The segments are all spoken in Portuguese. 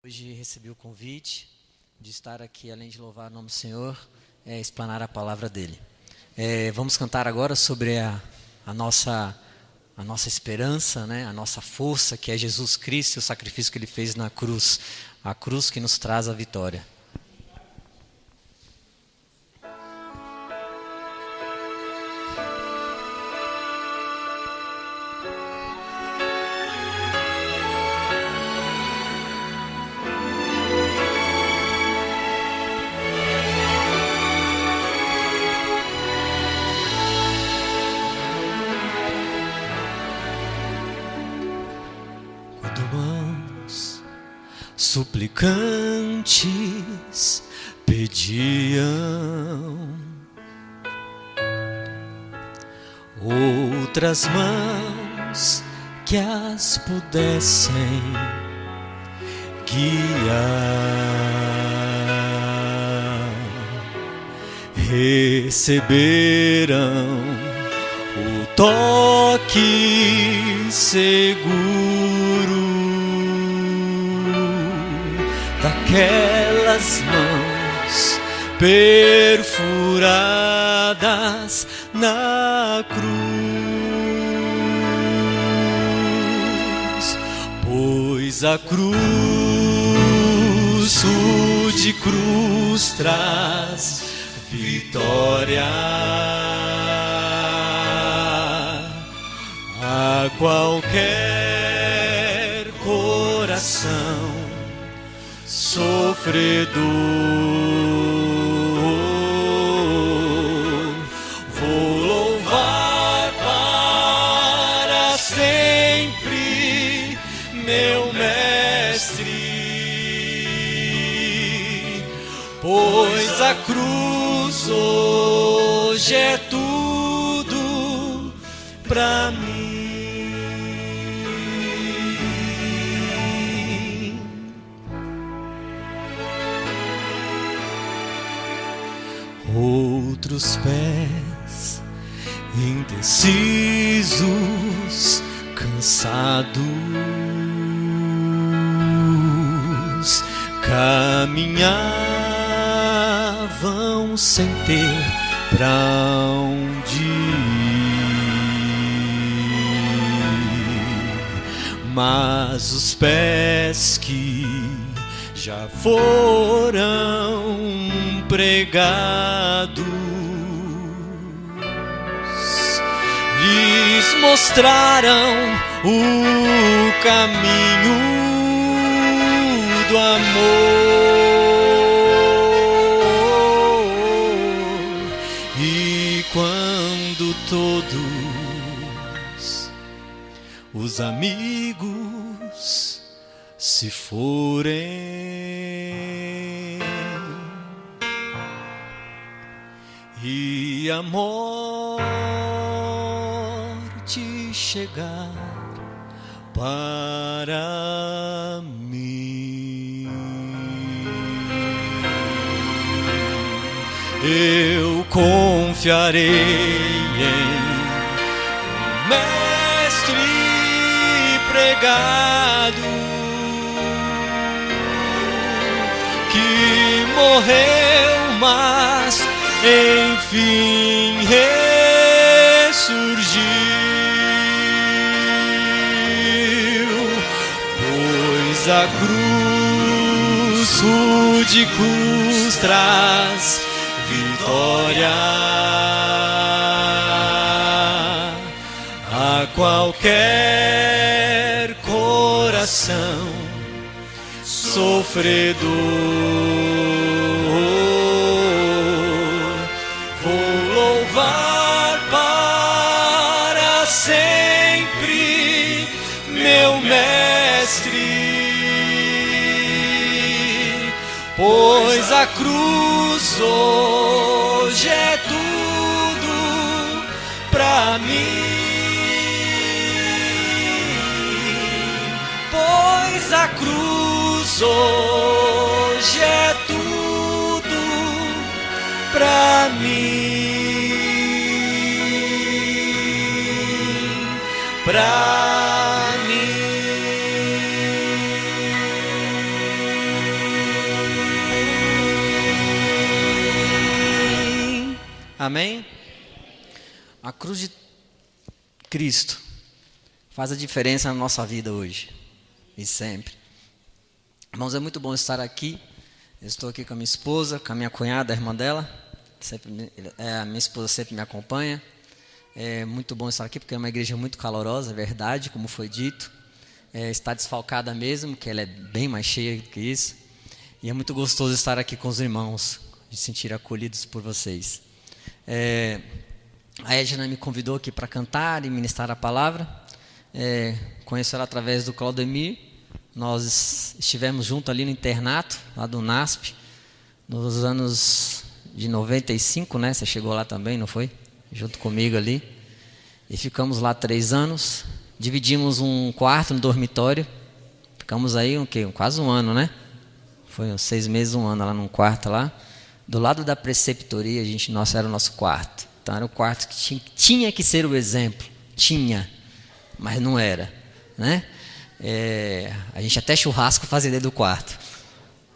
Hoje recebi o convite de estar aqui, além de louvar o nome do Senhor, explanar a palavra dele. Vamos cantar agora sobre a nossa esperança, né? A nossa força, que é Jesus Cristo e o sacrifício que Ele fez na cruz. A cruz que nos traz a vitória. Suplicantes pediam, outras mãos que as pudessem guiar, receberam o toque seguro daquelas mãos perfuradas na cruz, pois a cruz, de cruz traz vitória a qualquer coração sofredor. Vou louvar para sempre meu mestre, pois a cruz hoje é tudo pra mim. Outros pés indecisos, cansados, caminhavam sem ter pra onde ir, mas os pés que já foram pregados lhes mostraram o caminho do amor. E quando todos os amigos se forem e a morte chegar para mim, eu confiarei em um mestre pregado que morreu, mas enfim ressurgiu, pois a cruz, de cruz traz vitória a qualquer coração sofredor. Sempre meu mestre, pois a cruz hoje é tudo pra mim, pois a cruz hoje é tudo pra mim. Pra mim. Amém? A cruz de Cristo faz a diferença na nossa vida hoje e sempre. Irmãos, é muito bom estar aqui. Eu estou aqui com a minha esposa, com a minha cunhada, a irmã dela. A minha esposa sempre me acompanha. É muito bom estar aqui porque é uma igreja muito calorosa, é verdade, como foi dito. Está desfalcada mesmo, que ela é bem mais cheia do que isso. E é muito gostoso estar aqui com os irmãos, de se sentir acolhidos por vocês. A Edna me convidou aqui para cantar e ministrar a palavra. Conheço ela através do Claudemir. Nós estivemos juntos ali no internato, lá do NASP, nos anos de 95, né? Você chegou lá também, não foi? Junto comigo ali. E ficamos lá 3 anos. Dividimos um quarto no dormitório. Ficamos aí quase um ano, né? Foi uns 6 meses, um ano lá num quarto lá. Do lado da preceptoria, era o nosso quarto. Então era o quarto que tinha que ser o exemplo. Tinha, mas não era, né? A gente até churrasco fazia dentro do quarto.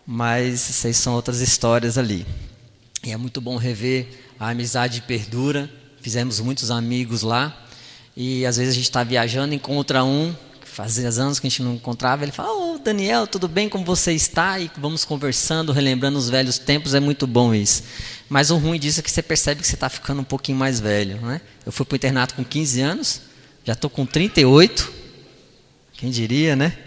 Mas essas são outras histórias ali. E é muito bom rever, a amizade perdura. Fizemos muitos amigos lá. E às vezes a gente está viajando, encontra um, que fazia anos que a gente não encontrava. Ele fala: "Ô, Daniel, tudo bem, como você está?" E vamos conversando, relembrando os velhos tempos. É muito bom isso. Mas o ruim disso é que você percebe que você está ficando um pouquinho mais velho, né? Eu fui para o internato com 15 anos, já estou com 38. Quem diria, né?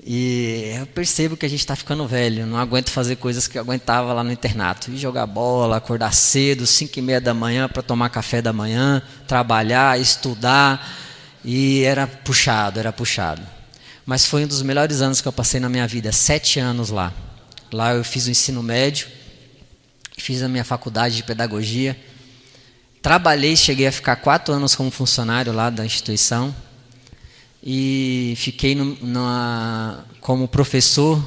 E eu percebo que a gente está ficando velho. Não aguento fazer coisas que eu aguentava lá no internato. Ir jogar bola, acordar cedo, 5h30 da manhã para tomar café da manhã, trabalhar, estudar. E era puxado. Mas foi um dos melhores anos que eu passei na minha vida. 7 anos lá. Lá eu fiz o ensino médio, fiz a minha faculdade de pedagogia. Trabalhei, cheguei a ficar 4 anos como funcionário lá da instituição. E fiquei como professor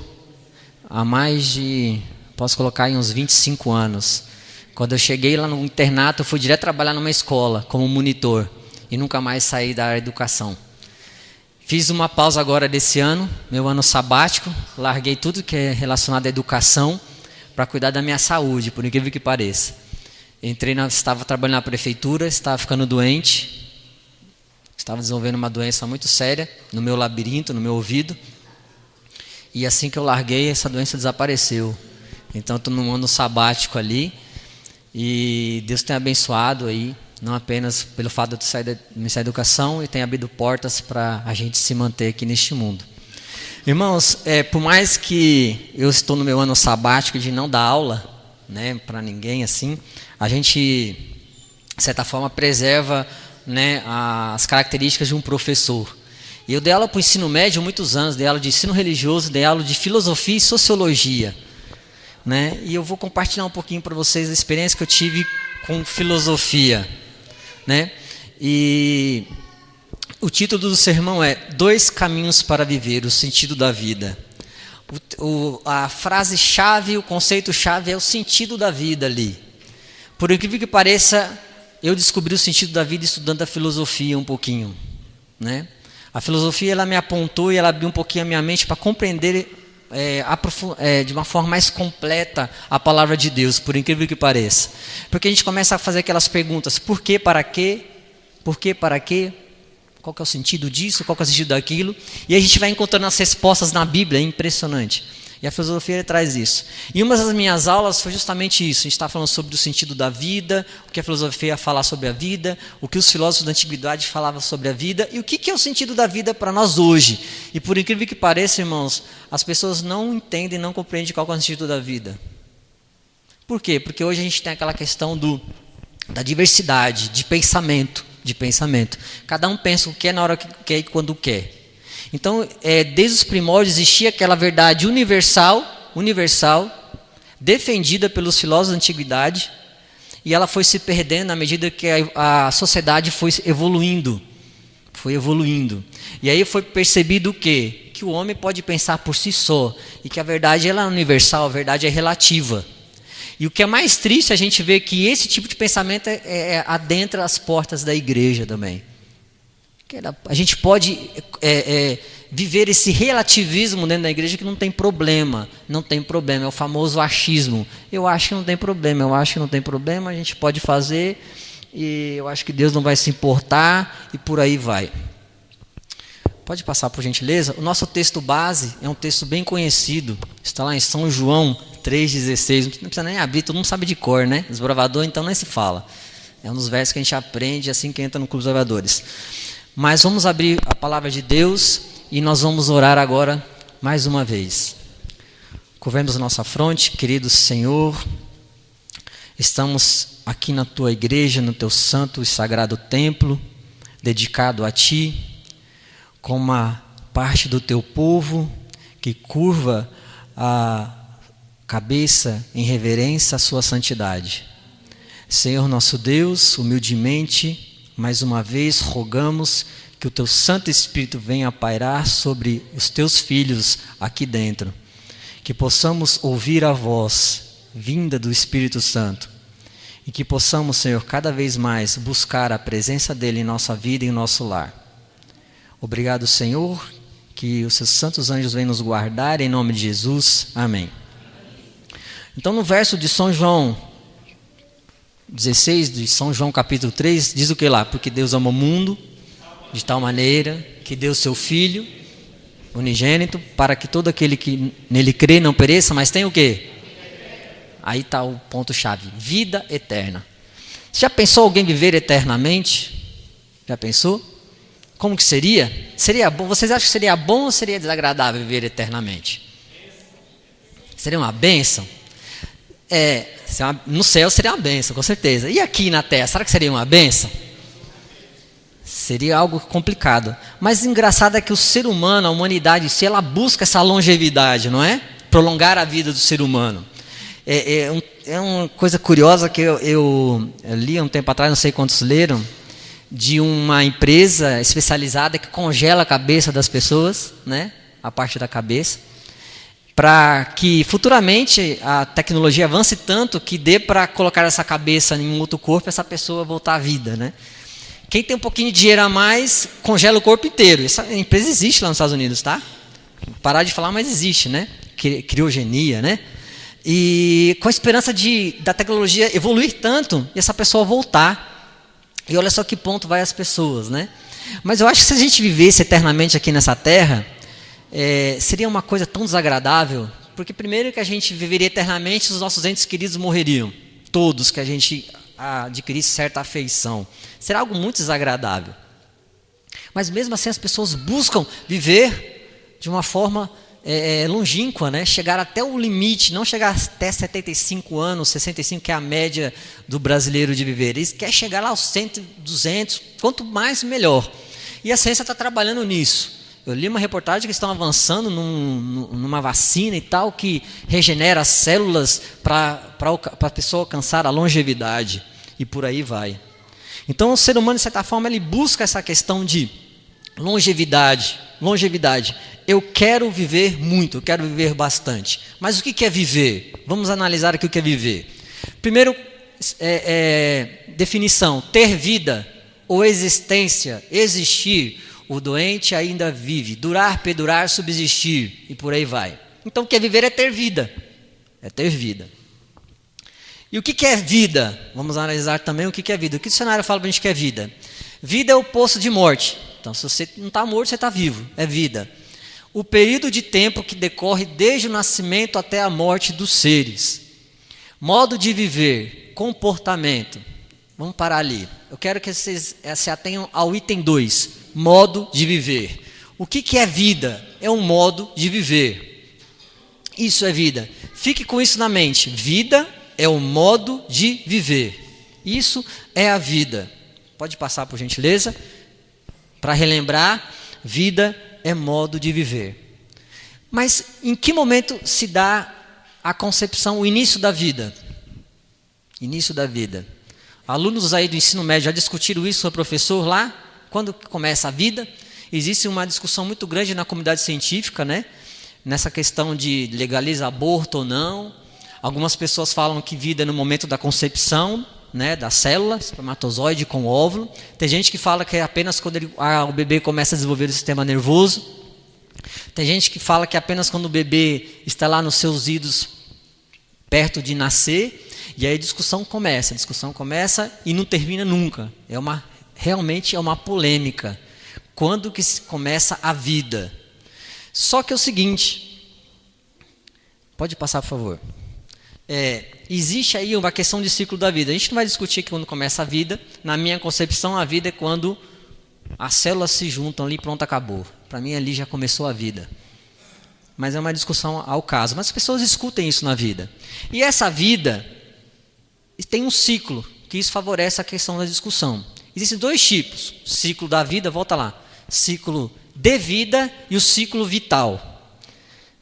há mais de, posso colocar, em uns 25 anos. Quando eu cheguei lá no internato, eu fui direto trabalhar numa escola como monitor e nunca mais saí da área de educação. Fiz uma pausa agora desse ano, meu ano sabático, larguei tudo que é relacionado à educação para cuidar da minha saúde, por incrível que pareça. Estava trabalhando na prefeitura, estava ficando doente. Estava desenvolvendo uma doença muito séria no meu labirinto, no meu ouvido. E assim que eu larguei, essa doença desapareceu. Então estou num ano sabático ali. E Deus tem abençoado aí, não apenas pelo fato de sair da educação, e tem abrido portas para a gente se manter aqui neste mundo. Irmãos, por mais que eu estou no meu ano sabático de não dar aula, né, para ninguém assim, a gente, de certa forma, preserva, né, as características de um professor. E eu dei aula para o ensino médio há muitos anos, dei aula de ensino religioso, dei aula de filosofia e sociologia, né? E eu vou compartilhar um pouquinho para vocês a experiência que eu tive com filosofia, né? E o título do sermão é 2 caminhos para viver, o sentido da vida. A frase-chave, o conceito-chave é o sentido da vida ali. Por incrível que pareça, eu descobri o sentido da vida estudando a filosofia um pouquinho, né? A filosofia, ela me apontou e ela abriu um pouquinho a minha mente para compreender de uma forma mais completa a palavra de Deus, por incrível que pareça. Porque a gente começa a fazer aquelas perguntas: por quê, para quê? Por quê, para quê? Qual que é o sentido disso? Qual que é o sentido daquilo? E a gente vai encontrando as respostas na Bíblia, é impressionante. E a filosofia traz isso. E uma das minhas aulas foi justamente isso. A gente está falando sobre o sentido da vida, o que a filosofia fala sobre a vida, o que os filósofos da antiguidade falavam sobre a vida e o que é o sentido da vida para nós hoje. E por incrível que pareça, irmãos, as pessoas não entendem, não compreendem qual é o sentido da vida. Por quê? Porque hoje a gente tem aquela questão da diversidade, de pensamento. Cada um pensa o que quer na hora que quer e quando quer. Então, desde os primórdios existia aquela verdade universal, defendida pelos filósofos da antiguidade, e ela foi se perdendo à medida que a sociedade foi evoluindo. E aí foi percebido o quê? Que o homem pode pensar por si só, e que a verdade ela é universal, a verdade é relativa. E o que é mais triste, a gente vê que esse tipo de pensamento adentra as portas da igreja também. A gente pode viver esse relativismo dentro da igreja que não tem problema, é o famoso achismo. Eu acho que não tem problema, a gente pode fazer, e eu acho que Deus não vai se importar, e por aí vai. Pode passar, por gentileza? O nosso texto base é um texto bem conhecido, está lá em São João 3,16, não precisa nem abrir, todo mundo sabe de cor, né? Desbravador, então nem se fala. É um dos versos que a gente aprende assim que entra no Clube dos Bravadores. Mas vamos abrir a palavra de Deus e nós vamos orar agora mais uma vez. Curvemos a nossa fronte, querido Senhor, estamos aqui na Tua igreja, no Teu santo e sagrado templo, dedicado a Ti, como uma parte do Teu povo que curva a cabeça em reverência à Sua santidade. Senhor nosso Deus, humildemente, mais uma vez rogamos que o Teu Santo Espírito venha pairar sobre os Teus filhos aqui dentro, que possamos ouvir a voz vinda do Espírito Santo e que possamos, Senhor, cada vez mais buscar a presença dEle em nossa vida e em nosso lar. Obrigado, Senhor, que os Seus santos anjos venham nos guardar em nome de Jesus. Amém. Então, no verso de São João 16, de São João capítulo 3, diz o que lá? Porque Deus ama o mundo de tal maneira que deu seu Filho unigênito para que todo aquele que nele crê não pereça, mas tem o quê? Aí está o ponto-chave, vida eterna. Você já pensou alguém viver eternamente? Já pensou? Como que seria? Seria bom? Vocês acham que seria bom ou seria desagradável viver eternamente? Seria uma bênção? No céu seria uma bênção, com certeza. E aqui na terra, será que seria uma bênção? Seria algo complicado. Mas engraçado é que o ser humano, a humanidade, se ela busca essa longevidade, não é? Prolongar a vida do ser humano. É uma coisa curiosa que eu li há um tempo atrás, não sei quantos leram, de uma empresa especializada que congela a cabeça das pessoas, né? A parte da cabeça, para que futuramente a tecnologia avance tanto que dê para colocar essa cabeça em um outro corpo e essa pessoa voltar à vida, né? Quem tem um pouquinho de dinheiro a mais, congela o corpo inteiro. Essa empresa existe lá nos Estados Unidos, tá? Parar de falar, mas existe, né? Criogenia, né? E com a esperança da tecnologia evoluir tanto e essa pessoa voltar. E olha só que ponto vai as pessoas, né? Mas eu acho que se a gente vivesse eternamente aqui nessa terra, seria uma coisa tão desagradável, porque primeiro que a gente viveria eternamente, os nossos entes queridos morreriam, todos que a gente adquirisse certa afeição. Será algo muito desagradável. Mas mesmo assim as pessoas buscam viver de uma forma longínqua, né? Chegar até o limite, não chegar até 75 anos, 65, que é a média do brasileiro de viver. Eles querem chegar lá aos 100, 200, quanto mais melhor. E a ciência está trabalhando nisso. Eu li uma reportagem que estão avançando numa vacina e tal, que regenera as células para a pessoa alcançar a longevidade. E por aí vai. Então o ser humano, de certa forma, ele busca essa questão de longevidade. Eu quero viver muito, eu quero viver bastante. Mas o que é viver? Vamos analisar aqui o que é viver. Primeiro, definição: ter vida ou existência, existir. O doente ainda vive, durar, perdurar, subsistir, e por aí vai. Então, o que é viver é ter vida. É ter vida. E o que é vida? Vamos analisar também o que é vida. O que o dicionário fala para a gente que é vida? Vida é o oposto de morte. Então, se você não está morto, você está vivo. É vida. O período de tempo que decorre desde o nascimento até a morte dos seres. Modo de viver, comportamento. Vamos parar ali. Eu quero que vocês se atenham ao item 2. Modo de viver. O que é vida? É um modo de viver. Isso é vida. Fique com isso na mente. Vida é o modo de viver. Isso é a vida. Pode passar, por gentileza? Para relembrar, vida é modo de viver. Mas em que momento se dá a concepção, o início da vida? Início da vida. Alunos aí do ensino médio já discutiram isso com o professor lá? Quando começa a vida? Existe uma discussão muito grande na comunidade científica, né? Nessa questão de legalizar aborto ou não. Algumas pessoas falam que vida é no momento da concepção, né, da célula, espermatozoide com óvulo. Tem gente que fala que é apenas quando o bebê começa a desenvolver o sistema nervoso. Tem gente que fala que apenas quando o bebê está lá nos seus idos, perto de nascer, e aí a discussão começa e não termina nunca. Realmente é uma polêmica. Quando que se começa a vida? Só que é o seguinte, pode passar, por favor. Existe aí uma questão de ciclo da vida. A gente não vai discutir quando começa a vida. Na minha concepção, a vida é quando as células se juntam ali e pronto, acabou. Para mim, ali já começou a vida. Mas é uma discussão ao caso. Mas as pessoas discutem isso na vida. E essa vida tem um ciclo, que isso favorece a questão da discussão. Existem dois tipos. Ciclo da vida, volta lá. Ciclo de vida e o ciclo vital.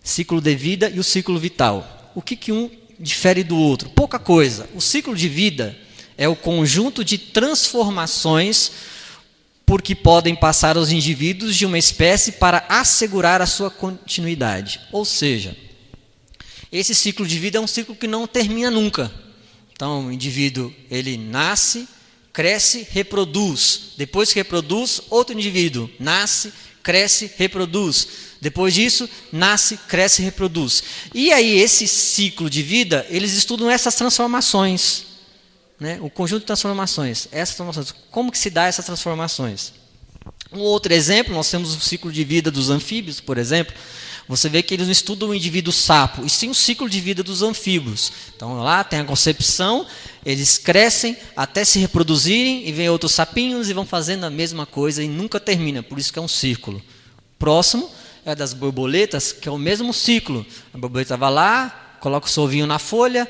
Ciclo de vida e o ciclo vital. O que um difere do outro? Pouca coisa. O ciclo de vida é o conjunto de transformações por que podem passar os indivíduos de uma espécie para assegurar a sua continuidade. Ou seja, esse ciclo de vida é um ciclo que não termina nunca. Então, o indivíduo, ele nasce, cresce, reproduz. Depois que reproduz, outro indivíduo nasce, cresce, reproduz. Depois disso, nasce, cresce e reproduz. E aí, esse ciclo de vida, eles estudam essas transformações. Né? O conjunto de transformações. Como que se dá essas transformações? Um outro exemplo, nós temos o ciclo de vida dos anfíbios, por exemplo. Você vê que eles não estudam o indivíduo sapo, e sim o ciclo de vida dos anfíbios. Então, lá tem a concepção, eles crescem até se reproduzirem, e vem outros sapinhos e vão fazendo a mesma coisa e nunca termina, por isso que é um círculo. Próximo é das borboletas, que é o mesmo ciclo. A borboleta vai lá, coloca o seu ovinho na folha,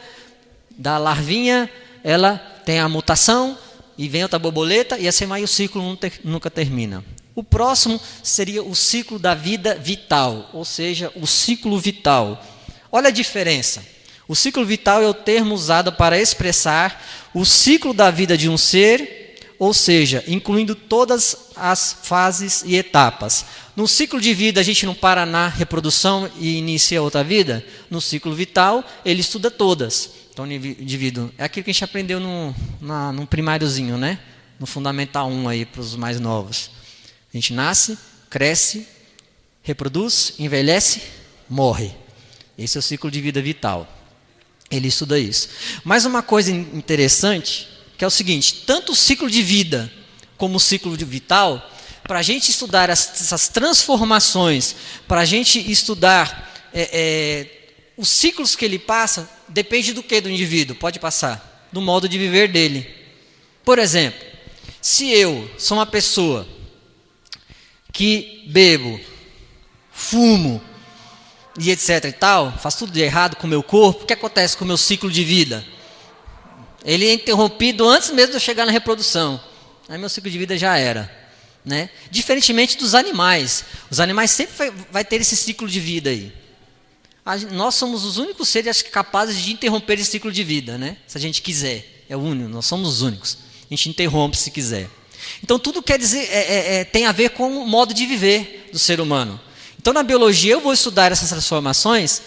dá a larvinha, ela tem a mutação, e vem outra borboleta, e assim vai, o ciclo nunca termina. O próximo seria o ciclo da vida vital, ou seja, o ciclo vital. Olha a diferença. O ciclo vital é o termo usado para expressar o ciclo da vida de um ser, ou seja, incluindo todas as fases e etapas. No ciclo de vida, a gente não para na reprodução e inicia outra vida. No ciclo vital, ele estuda todas. Então, o indivíduo, é aquilo que a gente aprendeu no primáriozinho, né? No Fundamental 1 aí, para os mais novos. A gente nasce, cresce, reproduz, envelhece, morre. Esse é o ciclo de vida vital. Ele estuda isso. Mas uma coisa interessante, que é o seguinte, tanto o ciclo de vida como o ciclo de vital, para a gente estudar essas transformações, para a gente estudar os ciclos que ele passa, depende do que do indivíduo? Pode passar. Do modo de viver dele. Por exemplo, se eu sou uma pessoa que bebo, fumo e etc e tal, faço tudo de errado com o meu corpo, o que acontece com o meu ciclo de vida? Ele é interrompido antes mesmo de eu chegar na reprodução. Aí meu ciclo de vida já era. Né? Diferentemente dos animais. Os animais sempre vai ter esse ciclo de vida aí. Nós somos os únicos seres capazes de interromper esse ciclo de vida, né? Se a gente quiser. É o único, nós somos os únicos. A gente interrompe se quiser. Então, tudo quer dizer, tem a ver com o modo de viver do ser humano. Então, na biologia, eu vou estudar essas transformações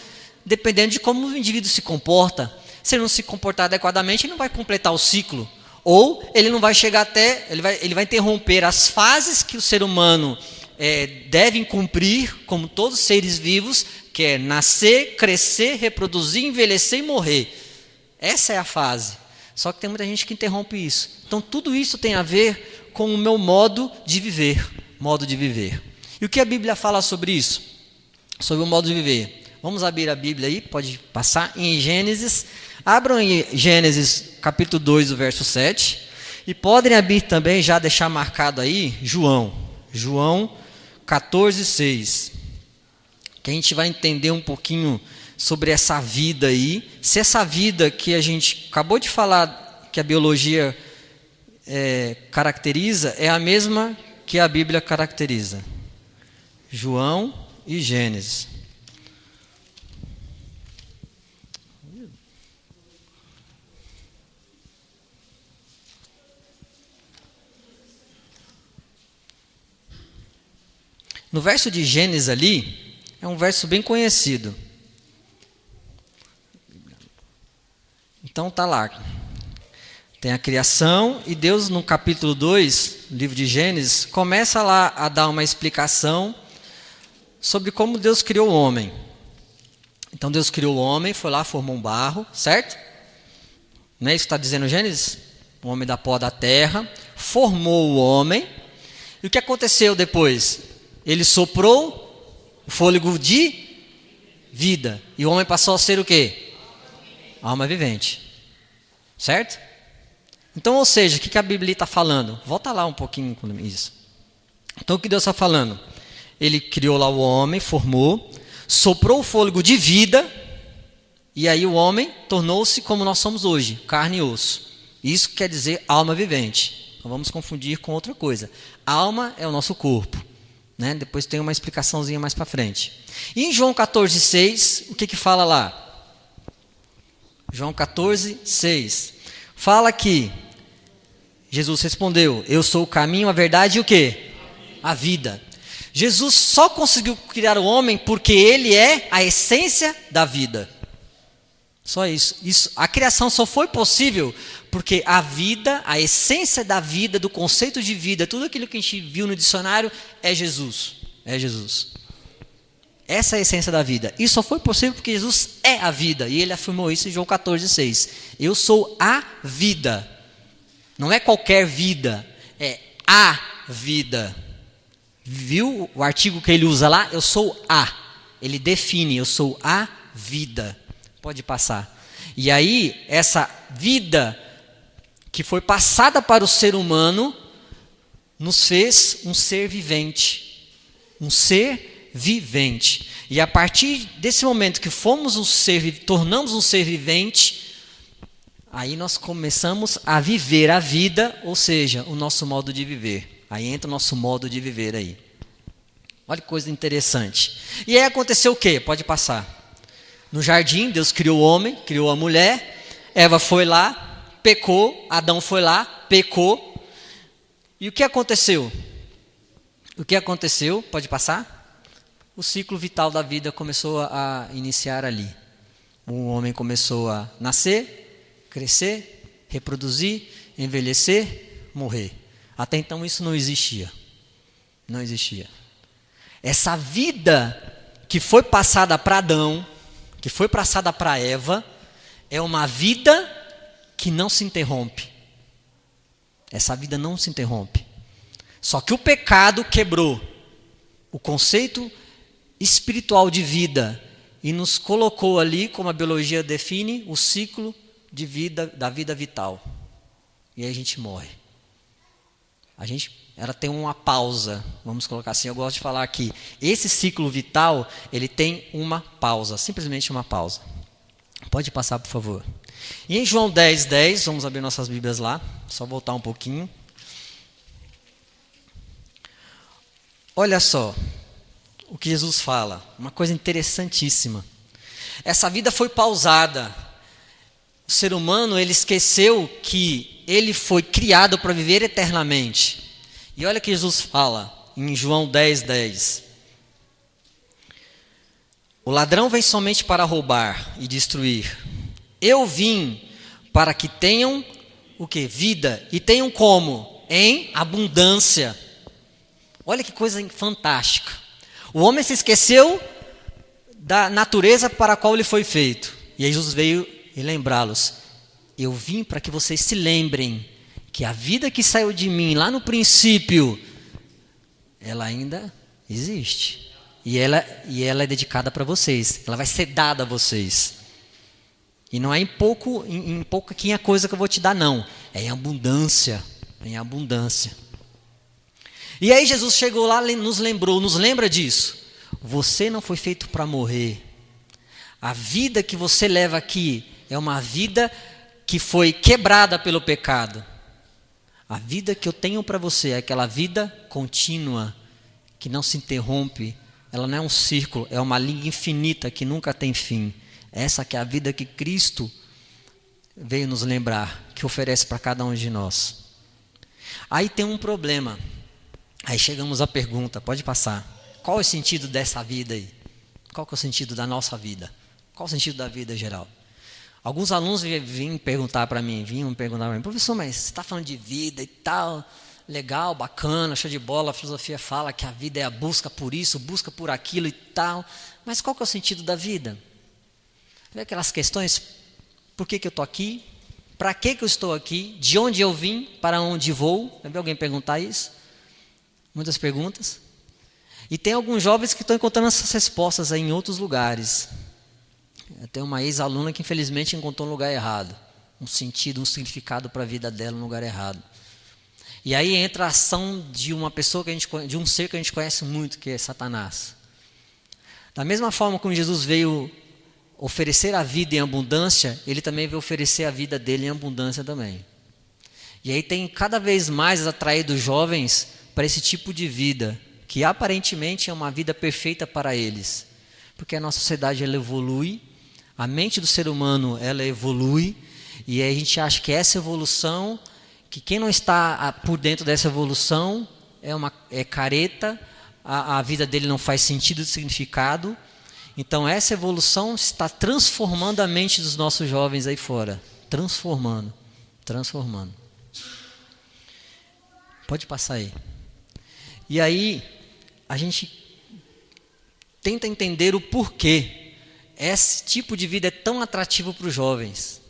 dependendo de como o indivíduo se comporta. Se ele não se comportar adequadamente, ele não vai completar o ciclo. Ou ele não vai chegar até... Ele vai interromper as fases que o ser humano deve cumprir, como todos os seres vivos, que é nascer, crescer, reproduzir, envelhecer e morrer. Essa é a fase. Só que tem muita gente que interrompe isso. Então, tudo isso tem a ver com o meu modo de viver. Modo de viver. E o que a Bíblia fala sobre isso? Sobre o modo de viver. Vamos abrir a Bíblia aí, pode passar em Gênesis. Abram em Gênesis capítulo 2, o verso 7. E podem abrir também, já deixar marcado aí, João 14, 6. Que a gente vai entender um pouquinho sobre essa vida aí. Se essa vida que a gente acabou de falar, que a biologia caracteriza, é a mesma que a Bíblia caracteriza. João e Gênesis. No verso de Gênesis ali, é um verso bem conhecido. Então está lá. Tem a criação e Deus no capítulo 2, livro de Gênesis, começa lá a dar uma explicação sobre como Deus criou o homem. Então Deus criou o homem, foi lá, formou um barro, certo? Não é isso que está dizendo Gênesis? O homem da pó da terra, formou o homem. E o que aconteceu depois? Ele soprou o fôlego de vida. E o homem passou a ser o quê? Alma vivente. Certo? Então, ou seja, o que a Bíblia está falando? Volta lá um pouquinho com isso. Então, o que Deus está falando? Ele criou lá o homem, formou, soprou o fôlego de vida, e aí o homem tornou-se como nós somos hoje, carne e osso. Isso quer dizer alma vivente. Não vamos confundir com outra coisa. Alma é o nosso corpo. Né? Depois tem uma explicaçãozinha mais para frente. E em João 14,6, o que fala lá? João 14,6. Fala que Jesus respondeu: eu sou o caminho, a verdade e o quê? A vida. Jesus só conseguiu criar o homem porque ele é a essência da vida. Só isso. A criação só foi possível porque a vida, a essência da vida, do conceito de vida, tudo aquilo que a gente viu no dicionário é Jesus. É Jesus. Essa é a essência da vida. Isso só foi possível porque Jesus é a vida. E ele afirmou isso em João 14,6. Eu sou a vida. Não é qualquer vida, é a vida. Viu o artigo que ele usa lá? Eu sou a. Ele define, eu sou a vida. Pode passar. E aí, essa vida que foi passada para o ser humano, nos fez um ser vivente. Um ser vivente. E a partir desse momento que tornamos um ser vivente, aí nós começamos a viver a vida, ou seja, o nosso modo de viver. Aí entra o nosso modo de viver aí. Olha que coisa interessante. E aí aconteceu o quê? Pode passar. No jardim, Deus criou o homem, criou a mulher. Eva foi lá, pecou. Adão foi lá, pecou. E o que aconteceu? O que aconteceu? Pode passar? O ciclo vital da vida começou a iniciar ali. O homem começou a nascer, crescer, reproduzir, envelhecer, morrer. Até então isso não existia. Não existia. Essa vida que foi passada para Adão, que foi passada para Eva, é uma vida que não se interrompe. Essa vida não se interrompe. Só que o pecado quebrou o conceito espiritual de vida e nos colocou ali, como a biologia define, o ciclo de vida, da vida vital. E aí a gente morre. Ela tem uma pausa, vamos colocar assim. Eu gosto de falar que esse ciclo vital, ele tem uma pausa, simplesmente uma pausa. Pode passar, por favor. E em João 10,10, vamos abrir nossas Bíblias lá, só voltar um pouquinho. Olha só o que Jesus fala, uma coisa interessantíssima. Essa vida foi pausada. O ser humano, ele esqueceu que ele foi criado para viver eternamente. E olha o que Jesus fala em João 10,10. O ladrão vem somente para roubar e destruir. Eu vim para que tenham o quê? Vida. E tenham como? Em abundância. Olha que coisa fantástica. O homem se esqueceu da natureza para a qual ele foi feito. E aí Jesus veio e lembrá-los. Eu vim para que vocês se lembrem que a vida que saiu de mim lá no princípio, ela ainda existe. E ela é dedicada para vocês. Ela vai ser dada a vocês. E não é em pouquinha coisa que eu vou te dar, não. É em abundância. É em abundância. E aí Jesus chegou lá, nos lembra disso. Você não foi feito para morrer. A vida que você leva aqui é uma vida que foi quebrada pelo pecado. A vida que eu tenho para você é aquela vida contínua, que não se interrompe. Ela não é um círculo, é uma linha infinita que nunca tem fim. Essa que é a vida que Cristo veio nos lembrar, que oferece para cada um de nós. Aí tem um problema. Aí chegamos à pergunta, pode passar. Qual é o sentido dessa vida aí? Qual que é o sentido da nossa vida? Qual o sentido da vida geral? Alguns alunos vinham perguntar para mim, professor, mas você está falando de vida e tal, legal, bacana, show de bola, a filosofia fala que a vida é a busca por isso, busca por aquilo e tal. Mas qual que é o sentido da vida? Vê aquelas questões, por que eu estou aqui? Para que eu estou aqui? De onde eu vim? Para onde vou? Já viu alguém perguntar isso? Muitas perguntas. E tem alguns jovens que estão encontrando essas respostas aí em outros lugares. Tem uma ex-aluna que infelizmente encontrou um lugar errado. Um sentido, um significado para a vida dela no lugar errado. E aí entra a ação de uma pessoa de um ser que a gente conhece muito, que é Satanás. Da mesma forma como Jesus veio oferecer a vida em abundância, ele também veio oferecer a vida dele em abundância também. E aí tem cada vez mais atraído os jovens para esse tipo de vida, que aparentemente é uma vida perfeita para eles. Porque a nossa sociedade ela evolui, a mente do ser humano ela evolui, e aí a gente acha que essa evolução, que quem não está por dentro dessa evolução é careta, a vida dele não faz sentido e significado. Então essa evolução está transformando a mente dos nossos jovens aí fora. Transformando. Pode passar aí. E aí a gente tenta entender o porquê esse tipo de vida é tão atrativo para os jovens.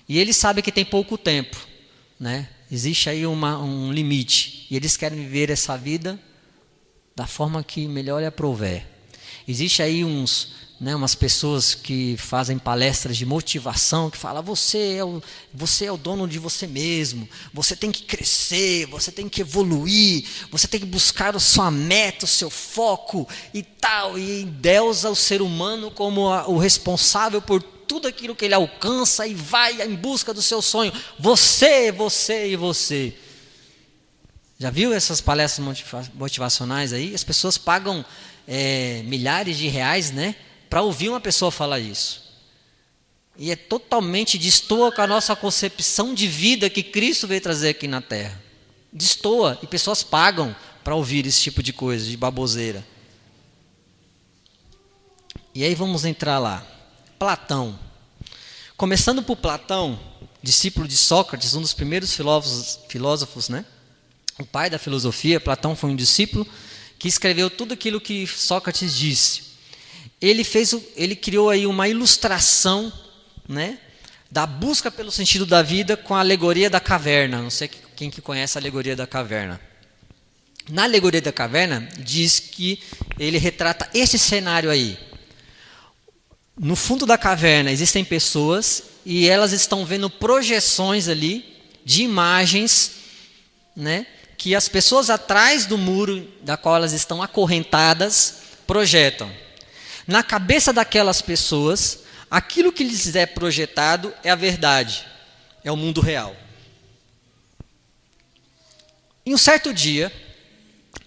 E eles sabem que tem pouco tempo, né? Existe aí um limite. E eles querem viver essa vida da forma que melhor lhe aprouver. Existe aí umas pessoas que fazem palestras de motivação, que falam, você é o dono de você mesmo, você tem que crescer, você tem que evoluir, você tem que buscar a sua meta, o seu foco e tal. E endeusa o ser humano como o responsável por tudo aquilo que ele alcança e vai em busca do seu sonho. Você e você. Já viu essas palestras motivacionais aí? As pessoas pagam milhares de reais, né, para ouvir uma pessoa falar isso. E é totalmente destoa com a nossa concepção de vida que Cristo veio trazer aqui na Terra. Destoa, e pessoas pagam para ouvir esse tipo de coisa, de baboseira. E aí vamos entrar lá. Platão. Começando por Platão, discípulo de Sócrates, um dos primeiros filósofos, né? O pai da filosofia. Platão foi um discípulo que escreveu tudo aquilo que Sócrates disse. Ele criou aí uma ilustração, né, da busca pelo sentido da vida com a alegoria da caverna. Não sei quem que conhece a alegoria da caverna. Na alegoria da caverna diz que ele retrata esse cenário aí. No fundo da caverna existem pessoas e elas estão vendo projeções ali de imagens, né, que as pessoas atrás do muro da qual elas estão acorrentadas projetam. Na cabeça daquelas pessoas, aquilo que lhes é projetado é a verdade, é o mundo real. Em um certo dia,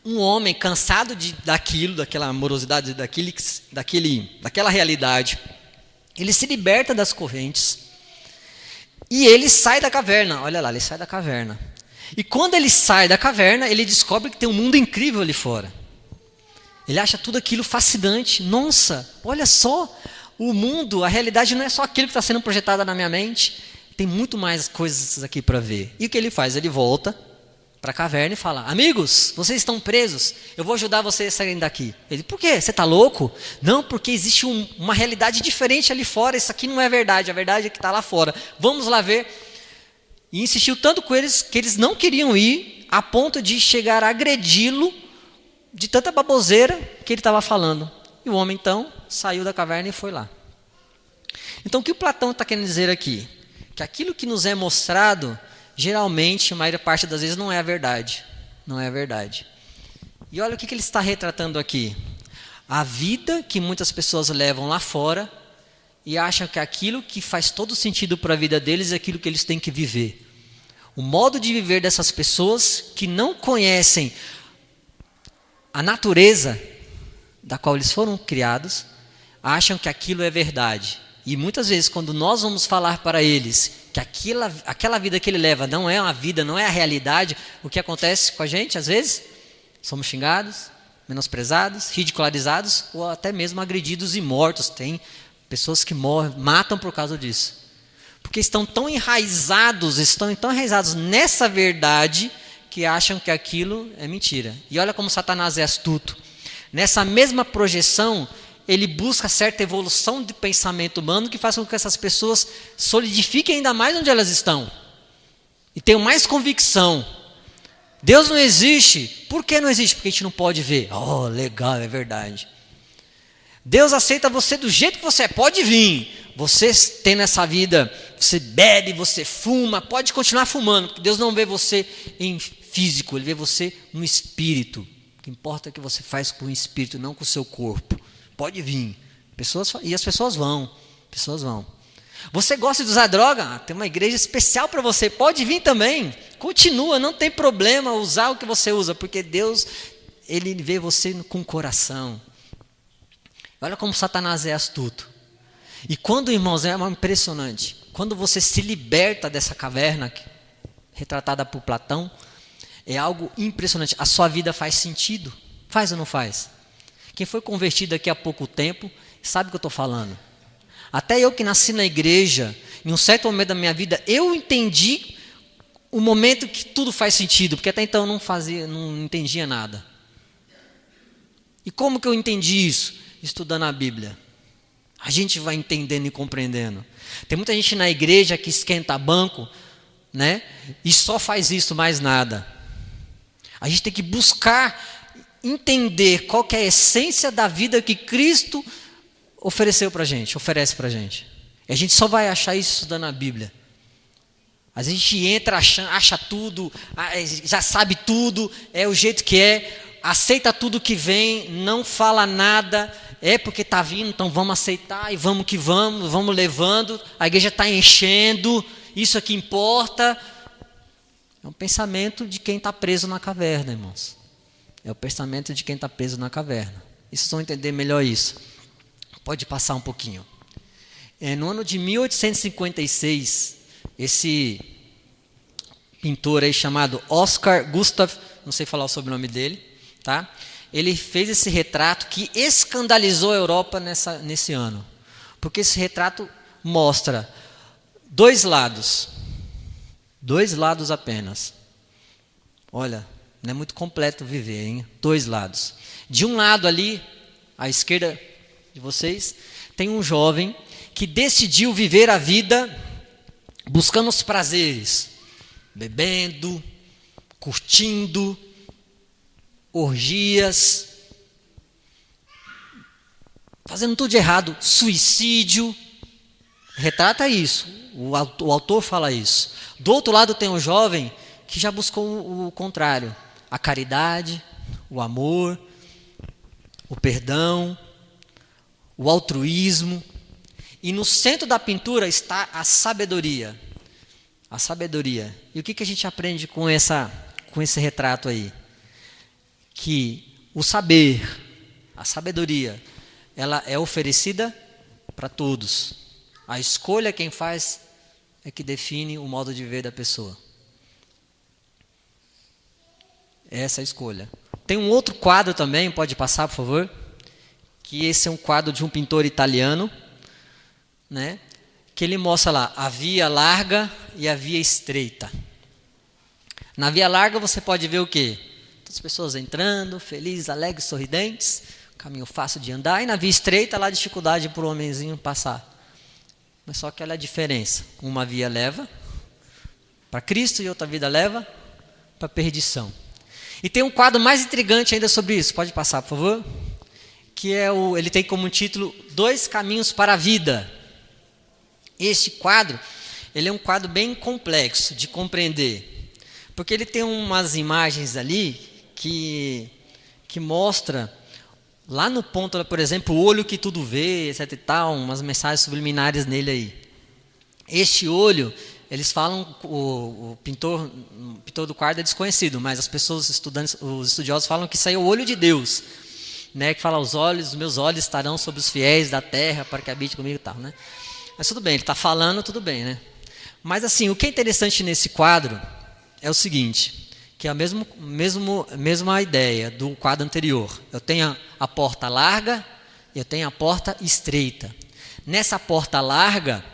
um homem cansado daquela amorosidade, daquela realidade, ele se liberta das correntes e ele sai da caverna. Olha lá, ele sai da caverna. E quando ele sai da caverna, ele descobre que tem um mundo incrível ali fora. Ele acha tudo aquilo fascinante. Nossa, olha só, o mundo, a realidade não é só aquilo que está sendo projetado na minha mente. Tem muito mais coisas aqui para ver. E o que ele faz? Ele volta para a caverna e fala, amigos, vocês estão presos, eu vou ajudar vocês a saírem daqui. Ele, por quê? Você está louco? Não, porque existe uma realidade diferente ali fora, isso aqui não é verdade, a verdade é que está lá fora. Vamos lá ver. E insistiu tanto com eles, que eles não queriam ir, a ponto de chegar a agredi-lo, de tanta baboseira que ele estava falando. E o homem então saiu da caverna e foi lá. Então o que o Platão está querendo dizer aqui? Que aquilo que nos é mostrado, geralmente, a maior parte das vezes, não é a verdade. Não é a verdade. E olha o que ele está retratando aqui. A vida que muitas pessoas levam lá fora e acham que aquilo que faz todo sentido para a vida deles é aquilo que eles têm que viver. O modo de viver dessas pessoas que não conhecem a natureza da qual eles foram criados, acham que aquilo é verdade. E muitas vezes, quando nós vamos falar para eles que aquela vida que ele leva não é uma vida, não é a realidade, o que acontece com a gente, às vezes, somos xingados, menosprezados, ridicularizados ou até mesmo agredidos e mortos. Tem pessoas que matam por causa disso. Porque estão tão enraizados nessa verdade que acham que aquilo é mentira. E olha como Satanás é astuto. Nessa mesma projeção, ele busca certa evolução de pensamento humano que faz com que essas pessoas solidifiquem ainda mais onde elas estão. E tenham mais convicção. Deus não existe. Por que não existe? Porque a gente não pode ver. Oh, legal, é verdade. Deus aceita você do jeito que você é. Pode vir. Você tem nessa vida, você bebe, você fuma, pode continuar fumando. Porque Deus não vê você em físico, Ele vê você no espírito. O que importa é o que você faz com o espírito, não com o seu corpo. Pode vir. E as pessoas vão. Você gosta de usar droga? Tem uma igreja especial para você. Pode vir também. Continua, não tem problema usar o que você usa, porque Deus, Ele vê você com o coração. Olha como Satanás é astuto. E quando, irmãos, é impressionante, quando você se liberta dessa caverna, retratada por Platão, é algo impressionante. A sua vida faz sentido. Faz ou não faz? Quem foi convertido aqui há pouco tempo, sabe o que eu estou falando. Até eu que nasci na igreja, em um certo momento da minha vida, eu entendi o momento que tudo faz sentido, porque até então eu não entendia nada. E como que eu entendi isso? Estudando a Bíblia. A gente vai entendendo e compreendendo. Tem muita gente na igreja que esquenta banco, né? E só faz isso, mais nada. A gente tem que buscar entender qual que é a essência da vida que Cristo oferece para a gente. E a gente só vai achar isso estudando a Bíblia. Às vezes a gente entra, acha tudo, já sabe tudo, é o jeito que é, aceita tudo que vem, não fala nada, é porque está vindo, então vamos aceitar e vamos que vamos levando, a igreja está enchendo, isso aqui importa. É um pensamento de quem está preso na caverna, irmãos. É o pensamento de quem está preso na caverna. E vocês vão entender melhor isso. Pode passar um pouquinho. No ano de 1856, esse pintor aí chamado Oscar Gustav, não sei falar o sobrenome dele, tá? Ele fez esse retrato que escandalizou a Europa nesse ano. Porque esse retrato mostra dois lados apenas. Olha, não é muito completo viver, hein? Dois lados. De um lado ali, à esquerda de vocês, tem um jovem que decidiu viver a vida buscando os prazeres, bebendo, curtindo, orgias, fazendo tudo de errado, suicídio. Retrata isso, o autor fala isso. Do outro lado tem um jovem que já buscou o contrário, a caridade, o amor, o perdão, o altruísmo. E no centro da pintura está a sabedoria. A sabedoria. E o que a gente aprende com esse retrato aí? Que o saber, a sabedoria, ela é oferecida para todos. A escolha quem faz é que define o modo de viver da pessoa. Essa é a escolha. Tem um outro quadro também, pode passar, por favor? Que esse é um quadro de um pintor italiano, né? Que ele mostra lá a via larga e a via estreita. Na via larga você pode ver o quê? As pessoas entrando, felizes, alegres, sorridentes, caminho fácil de andar. E na via estreita, lá a dificuldade para o homenzinho passar. Mas só que ela é a diferença. Uma via leva para Cristo e outra vida leva para a perdição. E tem um quadro mais intrigante ainda sobre isso. Pode passar, por favor? Que ele tem como título Dois Caminhos para a Vida. Este quadro, ele é um quadro bem complexo de compreender. Porque ele tem umas imagens ali que mostra, lá no ponto, por exemplo, o olho que tudo vê, etc e tal, umas mensagens subliminares nele aí. Este olho, eles falam, o pintor do quadro é desconhecido, mas as pessoas os estudiosos falam que isso aí é o olho de Deus, né? Que fala, os meus olhos estarão sobre os fiéis da terra para que habite comigo e tal, né? Mas tudo bem, ele está falando, tudo bem, né? Mas assim, o que é interessante nesse quadro é o seguinte, que é a mesma ideia do quadro anterior. Eu tenho a porta larga e eu tenho a porta estreita. Nessa porta larga,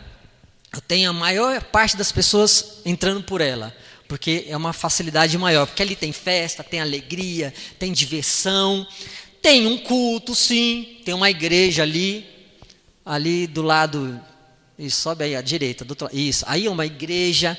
eu tenho a maior parte das pessoas entrando por ela, porque é uma facilidade maior, porque ali tem festa, tem alegria, tem diversão, tem um culto, sim, tem uma igreja ali do lado, isso, sobe aí à direita, do outro lado, isso, aí é uma igreja,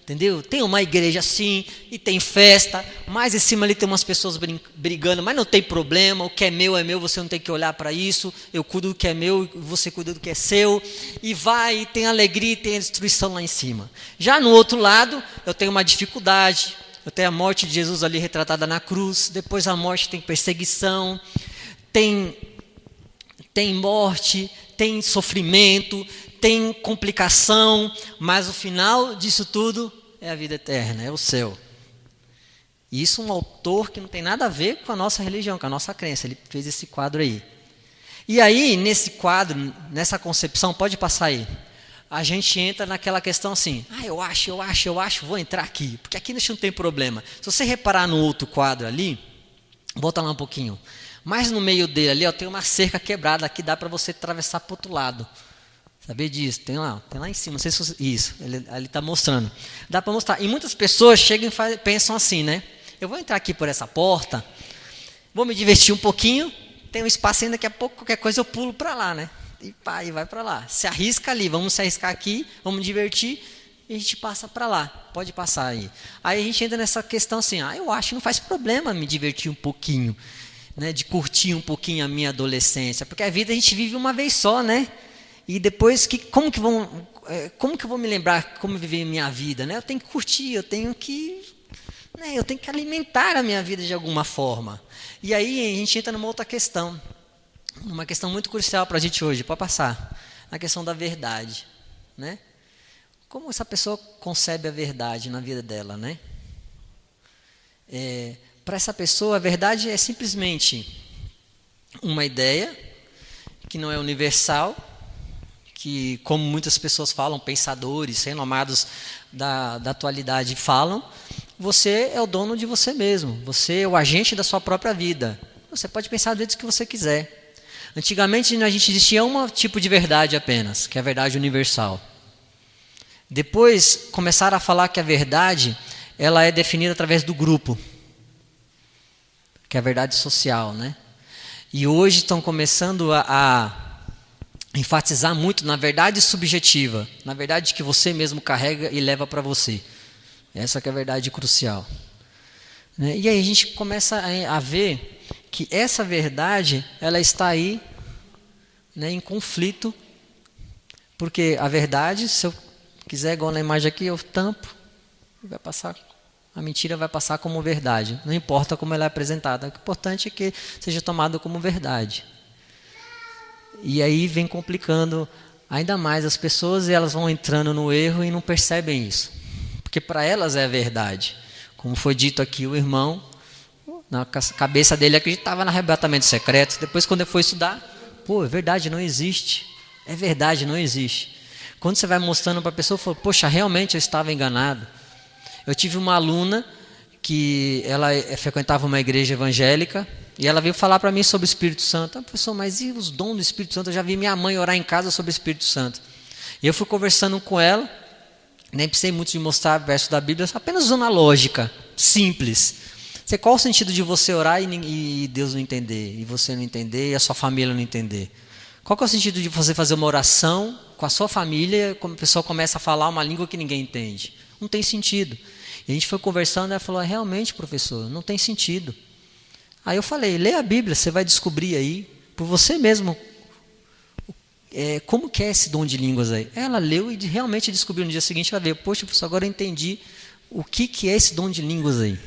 entendeu? Tem uma igreja sim, e tem festa, mas em cima ali tem umas pessoas brigando, mas não tem problema, o que é meu, você não tem que olhar para isso, eu cuido do que é meu, você cuida do que é seu, e vai, e tem alegria, e tem a destruição lá em cima. Já no outro lado, eu tenho uma dificuldade, eu tenho a morte de Jesus ali retratada na cruz, depois a morte tem perseguição, tem morte, tem sofrimento, tem complicação, mas o final disso tudo é a vida eterna, é o céu. E isso um autor que não tem nada a ver com a nossa religião, com a nossa crença. Ele fez esse quadro aí. E aí, nesse quadro, nessa concepção, pode passar aí. A gente entra naquela questão assim, eu acho, vou entrar aqui, porque aqui não tem problema. Se você reparar no outro quadro ali, volta lá um pouquinho, mas no meio dele ali, tem uma cerca quebrada que dá para você atravessar para o outro lado. Sabia disso? Tem lá em cima, não sei se você, isso, ele está mostrando. Dá para mostrar. E muitas pessoas chegam e pensam assim, né? Eu vou entrar aqui por essa porta, vou me divertir um pouquinho, tem um espacinho, daqui a pouco qualquer coisa eu pulo para lá, né? E vai para lá. Se arrisca ali, vamos se arriscar aqui, vamos divertir, e a gente passa para lá. Pode passar aí. Aí a gente entra nessa questão assim, eu acho que não faz problema me divertir um pouquinho, né? De curtir um pouquinho a minha adolescência, porque a vida a gente vive uma vez só, né? E depois, como que eu vou me lembrar como viver minha vida? Né? Eu tenho que curtir, eu tenho que alimentar a minha vida de alguma forma. E aí a gente entra numa outra questão, uma questão muito crucial para a gente hoje, pode passar, na questão da verdade. Né? Como essa pessoa concebe a verdade na vida dela? Né? Para essa pessoa, a verdade é simplesmente uma ideia que não é universal, que, como muitas pessoas falam, pensadores, renomados da atualidade falam, você é o dono de você mesmo, você é o agente da sua própria vida. Você pode pensar do jeito que você quiser. Antigamente, a gente existia um tipo de verdade apenas, que é a verdade universal. Depois, começaram a falar que a verdade ela é definida através do grupo, que é a verdade social. Né? E hoje estão começando a enfatizar muito na verdade subjetiva, na verdade que você mesmo carrega e leva para você. Essa que é a verdade crucial. Né? E aí a gente começa a ver que essa verdade, ela está aí, né, em conflito, porque a verdade, se eu quiser, igual na imagem aqui, eu tampo, vai passar, a mentira vai passar como verdade, não importa como ela é apresentada, o importante é que seja tomada como verdade. E aí vem complicando ainda mais as pessoas, e elas vão entrando no erro e não percebem isso. Porque para elas é a verdade. Como foi dito aqui, o irmão, na cabeça dele acreditava no arrebatamento secreto. Depois, quando ele foi estudar, é verdade, não existe. É verdade, não existe. Quando você vai mostrando para a pessoa, fala, poxa, realmente eu estava enganado. Eu tive uma aluna que ela frequentava uma igreja evangélica, e ela veio falar para mim sobre o Espírito Santo. Professor, mas e os dons do Espírito Santo? Eu já vi minha mãe orar em casa sobre o Espírito Santo. E eu fui conversando com ela, nem precisei muito de mostrar verso da Bíblia, apenas usando a lógica, simples. Qual o sentido de você orar e Deus não entender, e você não entender, e a sua família não entender? Qual que é o sentido de você fazer uma oração com a sua família, quando a pessoa começa a falar uma língua que ninguém entende? Não tem sentido. E a gente foi conversando, e ela falou, realmente, professor, não tem sentido. Aí eu falei, lê a Bíblia, você vai descobrir aí, por você mesmo, como que é esse dom de línguas aí. Ela leu e realmente descobriu no dia seguinte, ela veio, poxa, professor, agora eu entendi o que é esse dom de línguas aí.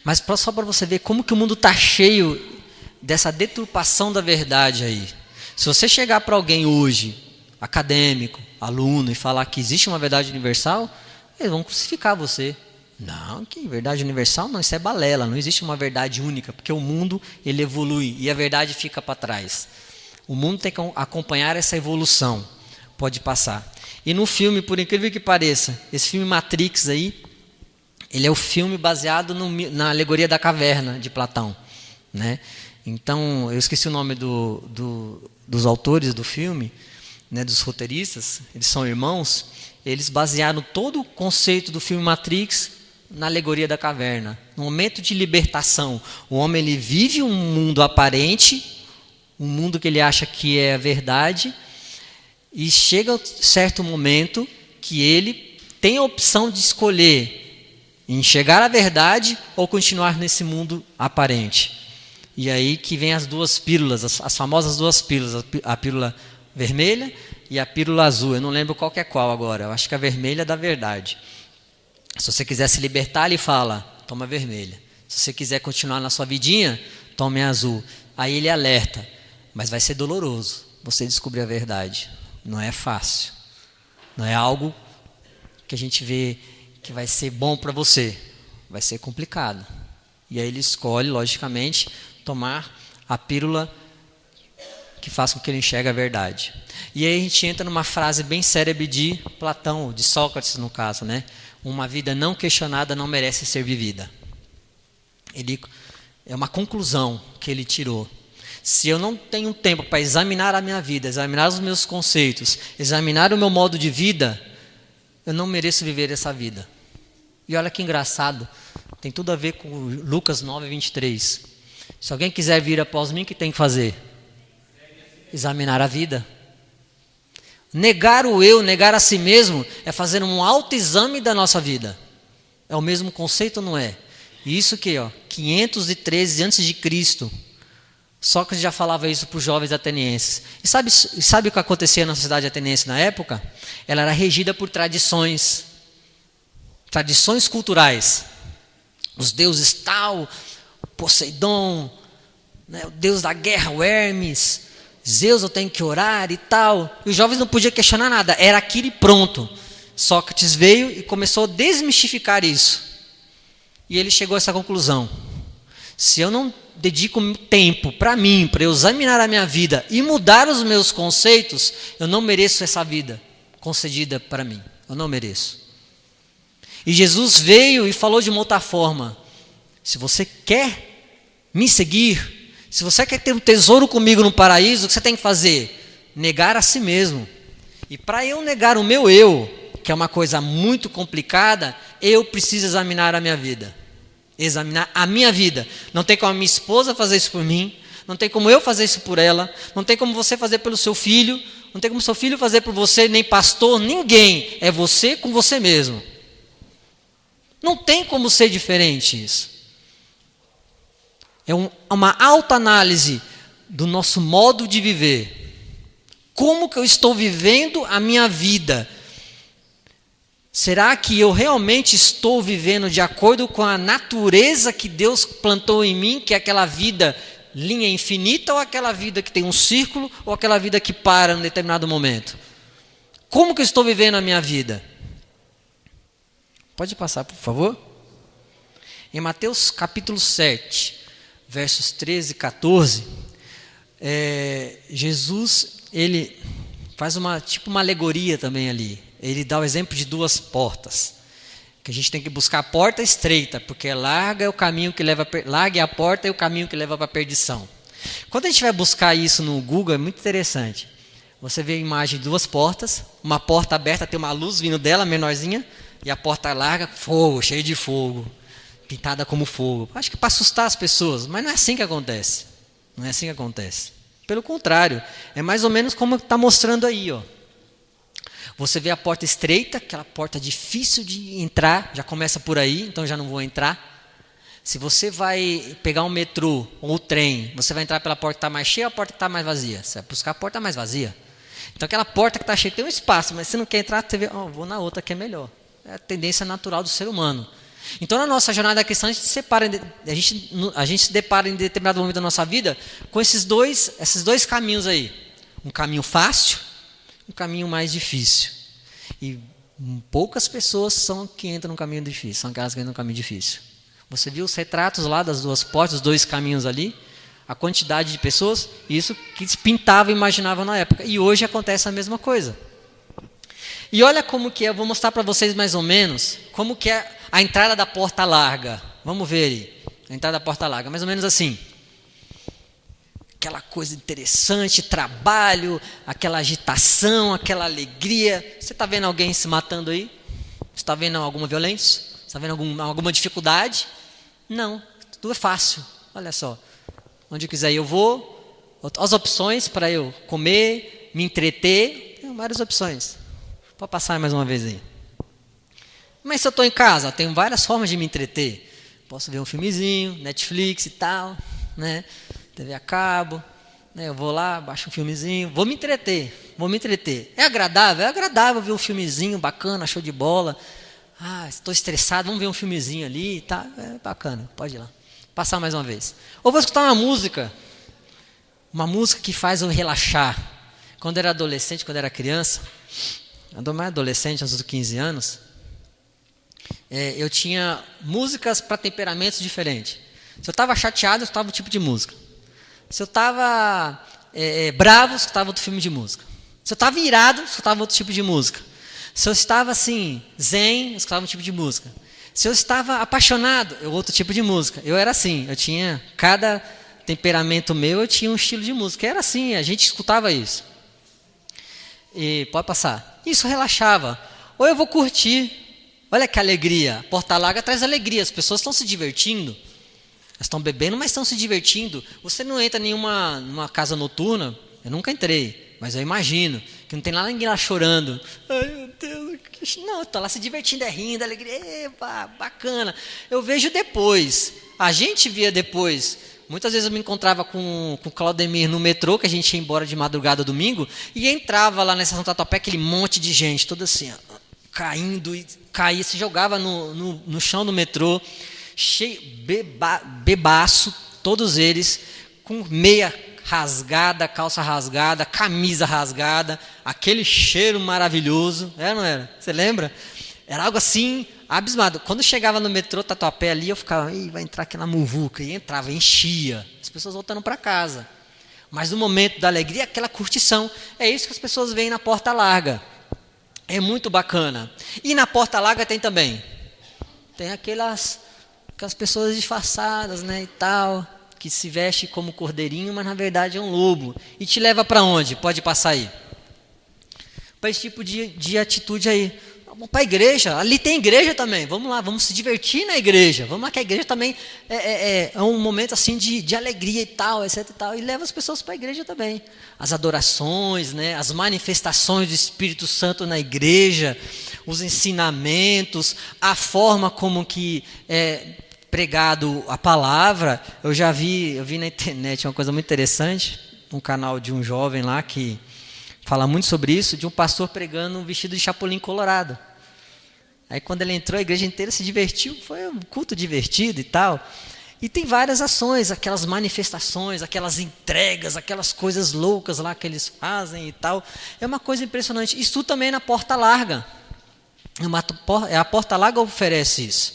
Mas só para você ver como que o mundo está cheio dessa deturpação da verdade aí. Se você chegar para alguém hoje, acadêmico, aluno, e falar que existe uma verdade universal, eles vão crucificar você. Não, que verdade universal? Não, isso é balela, não existe uma verdade única, porque o mundo ele evolui e a verdade fica para trás. O mundo tem que acompanhar essa evolução, pode passar. E no filme, por incrível que pareça, esse filme Matrix aí, ele é o filme baseado na alegoria da caverna de Platão. Né? Então, eu esqueci o nome dos autores do filme, né, dos roteiristas, eles são irmãos, eles basearam todo o conceito do filme Matrix na alegoria da caverna. No momento de libertação, o homem ele vive um mundo aparente, um mundo que ele acha que é a verdade, e chega certo momento que ele tem a opção de escolher enxergar a verdade ou continuar nesse mundo aparente. E aí que vem as duas pílulas, as famosas duas pílulas, a pílula vermelha e a pílula azul. Eu não lembro qual que é qual agora, eu acho que a vermelha é da verdade. Se você quiser se libertar, ele fala, toma a vermelha. Se você quiser continuar na sua vidinha, tome a azul. Aí ele alerta, mas vai ser doloroso você descobrir a verdade. Não é fácil. Não é algo que a gente vê que vai ser bom para você. Vai ser complicado. E aí ele escolhe, logicamente, tomar a pílula que faz com que ele enxergue a verdade. E aí a gente entra numa frase bem célebre de Platão, de Sócrates no caso, né? Uma vida não questionada não merece ser vivida. É uma conclusão que ele tirou. Se eu não tenho tempo para examinar a minha vida, examinar os meus conceitos, examinar o meu modo de vida, eu não mereço viver essa vida. E olha que engraçado, tem tudo a ver com Lucas 9:23. Se alguém quiser vir após mim, o que tem que fazer? Examinar a vida. Negar o eu, negar a si mesmo, é fazer um autoexame da nossa vida. É o mesmo conceito ou não é? E isso que, 513 a.C., Sócrates já falava isso para os jovens atenienses. E sabe o que acontecia na sociedade ateniense na época? Ela era regida por tradições culturais. Os deuses tal, Poseidon, né, o deus da guerra, o Hermes, Zeus eu tenho que orar e tal. E os jovens não podiam questionar nada, era aquilo e pronto. Sócrates veio e começou a desmistificar isso. E ele chegou a essa conclusão. Se eu não dedico tempo para mim, para eu examinar a minha vida e mudar os meus conceitos, eu não mereço essa vida concedida para mim. Eu não mereço. E Jesus veio e falou de uma outra forma. Se você quer me seguir, se você quer ter um tesouro comigo no paraíso, o que você tem que fazer? Negar a si mesmo. E para eu negar o meu eu, que é uma coisa muito complicada, eu preciso examinar a minha vida. Examinar a minha vida. Não tem como a minha esposa fazer isso por mim, não tem como eu fazer isso por ela, não tem como você fazer pelo seu filho, não tem como seu filho fazer por você, nem pastor, ninguém. É você com você mesmo. Não tem como ser diferente isso. É uma autoanálise do nosso modo de viver. Como que eu estou vivendo a minha vida? Será que eu realmente estou vivendo de acordo com a natureza que Deus plantou em mim, que é aquela vida linha infinita, ou aquela vida que tem um círculo, ou aquela vida que para em um determinado momento? Como que eu estou vivendo a minha vida? Pode passar, por favor? Em Mateus capítulo 7, versos 13 e 14, Jesus, ele faz uma alegoria também ali. Ele dá o exemplo de duas portas, que a gente tem que buscar a porta estreita, porque larga é o caminho que leva, larga é a porta e o caminho que leva para a perdição. Quando a gente vai buscar isso no Google, é muito interessante. Você vê a imagem de duas portas, uma porta aberta, tem uma luz vindo dela, menorzinha, e a porta larga, fogo, cheio de fogo, pintada como fogo. Acho que para assustar as pessoas, mas não é assim que acontece. Não é assim que acontece. Pelo contrário, é mais ou menos como está mostrando aí, Você vê a porta estreita, aquela porta difícil de entrar, já começa por aí, então já não vou entrar. Se você vai pegar um metrô ou um trem, você vai entrar pela porta que está mais cheia ou a porta que está mais vazia? Você vai buscar a porta mais vazia. Então aquela porta que está cheia tem um espaço, mas você não quer entrar, você vê, vou na outra que é melhor. É a tendência natural do ser humano. Então na nossa jornada cristã a gente se depara em determinado momento da nossa vida com esses dois caminhos aí. Um caminho fácil, um caminho mais difícil. E poucas pessoas são que entram no caminho difícil, são aquelas que entram no caminho difícil. Você viu os retratos lá das duas portas, os dois caminhos ali? A quantidade de pessoas, isso que se pintava e imaginava na época. E hoje acontece a mesma coisa. E olha como que é, eu vou mostrar para vocês mais ou menos, como que é a entrada da porta larga. Vamos ver aí, a entrada da porta larga, mais ou menos assim. aquela coisa interessante, trabalho, aquela agitação, aquela alegria. Você está vendo alguém se matando aí? Você está vendo alguma violência? Você está vendo alguma dificuldade? Não, tudo é fácil. Olha só, onde eu quiser eu vou, as opções para eu comer, me entreter, tem várias opções. Pode passar mais uma vez aí. Mas se eu estou em casa, tenho várias formas de me entreter. Posso ver um filmezinho, Netflix e tal, né? TV a cabo, né? Eu vou lá, baixo um filmezinho, vou me entreter. É agradável? É agradável ver um filmezinho bacana, show de bola. Estou estressado, vamos ver um filmezinho ali, tá? É bacana, pode ir lá. Passar mais uma vez. Ou vou escutar uma música que faz eu relaxar. Quando eu era adolescente, quando eu era criança, mais adolescente, antes dos 15 anos, eu tinha músicas para temperamentos diferentes. Se eu estava chateado, eu escutava um tipo de música. Se eu estava bravo, eu escutava outro filme de música. Se eu estava irado, eu escutava outro tipo de música. Se eu estava assim, zen, eu escutava um tipo de música. Se eu estava apaixonado, outro tipo de música. Eu era assim, eu tinha, cada temperamento meu, eu tinha um estilo de música. Era assim, a gente escutava isso. E pode passar. Isso relaxava. Ou eu vou curtir. Olha que alegria. Porta Larga traz alegria. As pessoas estão se divertindo. Elas estão bebendo, mas estão se divertindo. Você não entra em numa casa noturna. Eu nunca entrei, mas eu imagino que não tem lá ninguém lá chorando. Ai, meu Deus. Não, está lá se divertindo, rindo, alegria. Epa, bacana. Eu vejo depois. A gente via depois. Muitas vezes eu me encontrava com o Claudemir no metrô, que a gente ia embora de madrugada domingo, e entrava lá na estação Tatuapé, aquele monte de gente, toda assim, ó, caindo, e caía, se jogava no chão do metrô, cheio, bebaço, todos eles, com meia rasgada, calça rasgada, camisa rasgada, aquele cheiro maravilhoso, era ou não era? Você lembra? Era algo assim, abismado. Quando chegava no metrô Tatuapé ali, eu ficava, vai entrar aquela muvuca, e entrava, enchia, as pessoas voltando para casa. Mas no momento da alegria, aquela curtição, é isso que as pessoas veem na Porta Larga. É muito bacana. E na Porta Larga tem também, tem aquelas pessoas disfarçadas, né, e tal, que se veste como cordeirinho, mas na verdade é um lobo. E te leva para onde? Pode passar aí. Para esse tipo de atitude aí. Vamos para a igreja, ali tem igreja também, vamos lá, vamos se divertir na igreja, vamos lá que a igreja também é um momento assim de alegria e tal, etc e tal, e leva as pessoas para a igreja também. As adorações, né, as manifestações do Espírito Santo na igreja, os ensinamentos, a forma como que é pregado a palavra. Eu vi na internet uma coisa muito interessante, um canal de um jovem lá que fala muito sobre isso, de um pastor pregando um vestido de chapolim colorado. Aí quando ele entrou, a igreja inteira se divertiu, foi um culto divertido e tal. E tem várias ações, aquelas manifestações, aquelas entregas, aquelas coisas loucas lá que eles fazem e tal. É uma coisa impressionante. Isso também é na Porta Larga. A Porta Larga oferece isso.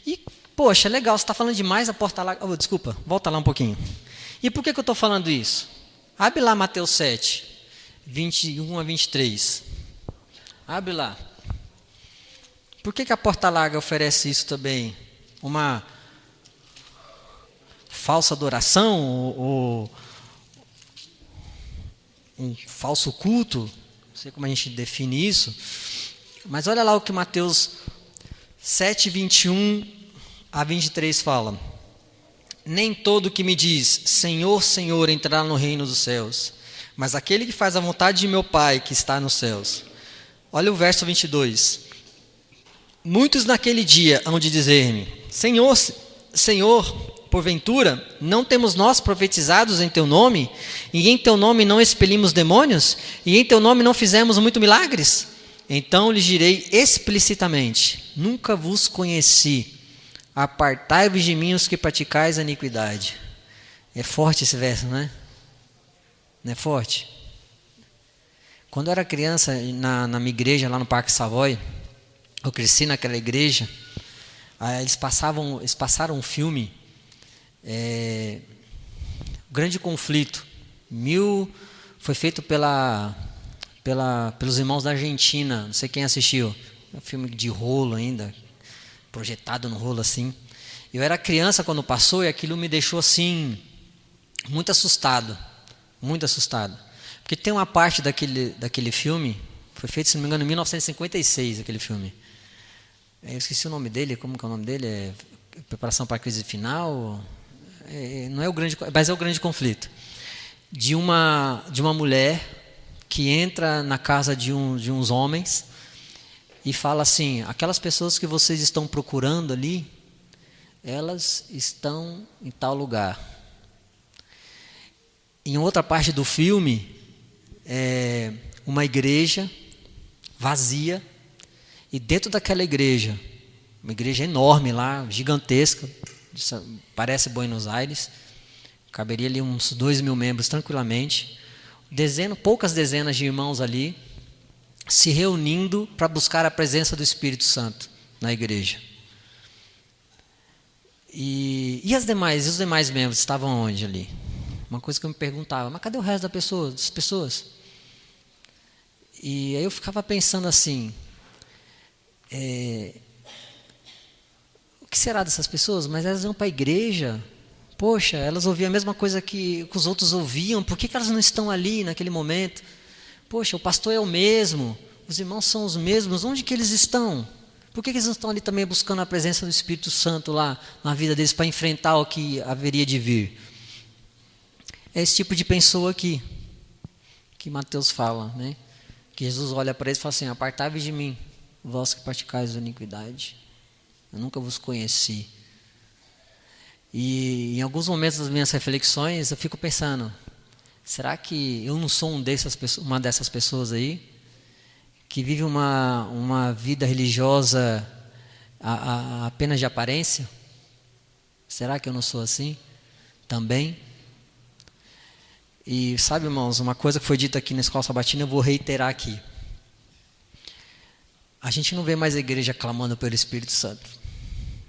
E, poxa, legal, você está falando demais da Porta Larga. Oh, desculpa, volta lá um pouquinho. E por que eu estou falando isso? Abre lá Mateus 7. 21 a 23. Abre lá. Por que a Porta Larga oferece isso também? Uma falsa adoração ou um falso culto? Não sei como a gente define isso. Mas olha lá o que Mateus 7, 21 a 23 fala. Nem todo que me diz, Senhor, Senhor, entrará no reino dos céus, mas aquele que faz a vontade de meu Pai que está nos céus. Olha o verso 22. Muitos naquele dia hão de dizer-me, Senhor, Senhor, porventura, não temos nós profetizados em Teu nome? E em Teu nome não expelimos demônios? E em Teu nome não fizemos muitos milagres? Então lhes direi explicitamente, nunca vos conheci. Apartai-vos de mim os que praticais a iniquidade. É forte esse verso, não é? Não é forte? Quando eu era criança, na minha igreja, lá no Parque Savoy, eu cresci naquela igreja, eles passaram um filme, Grande Conflito, foi feito pelos irmãos da Argentina, não sei quem assistiu, é um filme de rolo ainda, projetado no rolo assim. Eu era criança quando passou e aquilo me deixou assim, muito assustado, muito assustado. Porque tem uma parte daquele filme, foi feito, se não me engano, em 1956, aquele filme. Eu esqueci o nome dele, como que é o nome dele? É Preparação para a Crise Final? Não é o grande, mas é o grande conflito. De uma mulher que entra na casa de uns homens e fala assim: aquelas pessoas que vocês estão procurando ali, elas estão em tal lugar. Em outra parte do filme, uma igreja vazia, e dentro daquela igreja, uma igreja enorme lá, gigantesca, parece Buenos Aires, caberia ali uns 2.000 membros tranquilamente, poucas dezenas de irmãos ali, se reunindo para buscar a presença do Espírito Santo na igreja. E os demais membros estavam onde ali? Uma coisa que eu me perguntava: mas cadê o resto das pessoas? E aí eu ficava pensando assim: o que será dessas pessoas? Mas elas iam para a igreja, poxa, elas ouviam a mesma coisa que os outros ouviam, por que elas não estão ali naquele momento? Poxa, o pastor é o mesmo, os irmãos são os mesmos, onde que eles estão? Por que eles não estão ali também buscando a presença do Espírito Santo lá na vida deles para enfrentar o que haveria de vir? É esse tipo de pessoa aqui que Mateus fala, né? Que Jesus olha para eles e fala assim: apartai-vos de mim, vós que praticais a iniquidade, eu nunca vos conheci. E em alguns momentos das minhas reflexões eu fico pensando: será que eu não sou uma dessas pessoas aí que vive uma vida religiosa apenas de aparência? Será que eu não sou assim também? E sabe, irmãos, uma coisa que foi dita aqui na Escola Sabatina, eu vou reiterar aqui. A gente não vê mais a igreja clamando pelo Espírito Santo.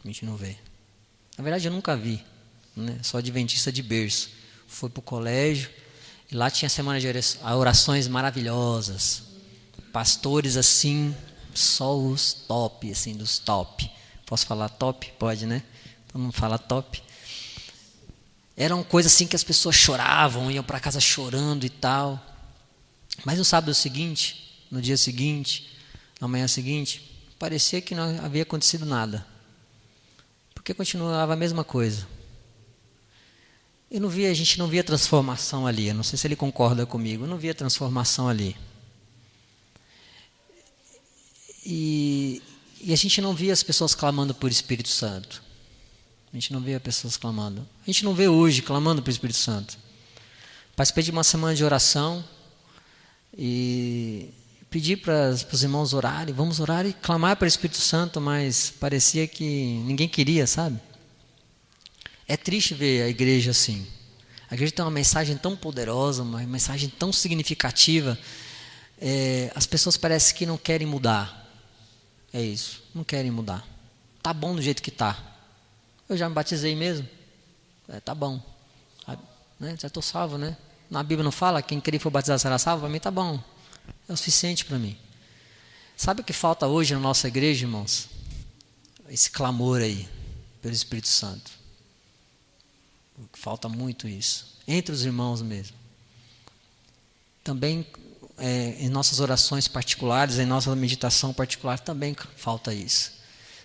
A gente não vê. Na verdade, eu nunca vi, né? Sou adventista de berço. Fui para o colégio e lá tinha semana de orações maravilhosas. Pastores assim, só os top, assim, dos top. Posso falar top? Pode, né? Todo mundo fala top. Era uma coisa assim que as pessoas choravam, iam para casa chorando e tal. Mas no sábado seguinte, no dia seguinte, na manhã seguinte, parecia que não havia acontecido nada. Porque continuava a mesma coisa. A gente não via transformação ali. Eu não sei se ele concorda comigo. Eu não via transformação ali. E a gente não via as pessoas clamando por Espírito Santo. A gente não vê pessoas clamando. A gente não vê hoje clamando pelo Espírito Santo. Participei de uma semana de oração e pedi para os irmãos orarem, vamos orar e clamar pelo Espírito Santo, mas parecia que ninguém queria, sabe? É triste ver a igreja assim. A igreja tem uma mensagem tão poderosa, uma mensagem tão significativa. As pessoas parecem que não querem mudar. É isso, não querem mudar. Tá bom do jeito que tá. Eu já me batizei mesmo. Tá bom. Né? Já estou salvo, né? Na Bíblia não fala, quem crer e for batizado será salvo? Para mim tá bom. É o suficiente para mim. Sabe o que falta hoje na nossa igreja, irmãos? Esse clamor aí, pelo Espírito Santo. Falta muito isso. Entre os irmãos mesmo. Também em nossas orações particulares, em nossa meditação particular, também falta isso.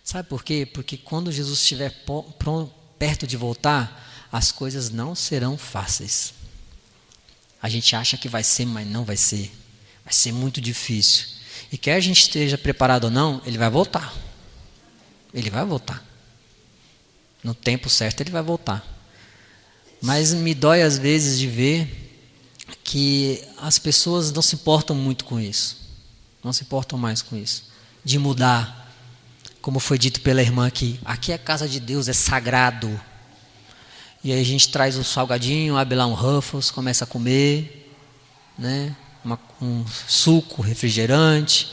Sabe por quê? Porque quando Jesus estiver perto de voltar, as coisas não serão fáceis. A gente acha que vai ser, mas não vai ser. Vai ser muito difícil. E quer a gente esteja preparado ou não, ele vai voltar. Ele vai voltar. No tempo certo ele vai voltar. Mas me dói às vezes de ver que as pessoas não se importam muito com isso. Não se importam mais com isso. De mudar. Como foi dito pela irmã aqui. Aqui é a casa de Deus, é sagrado. E aí a gente traz um salgadinho, abre lá um Ruffles, começa a comer, né? Um suco, refrigerante.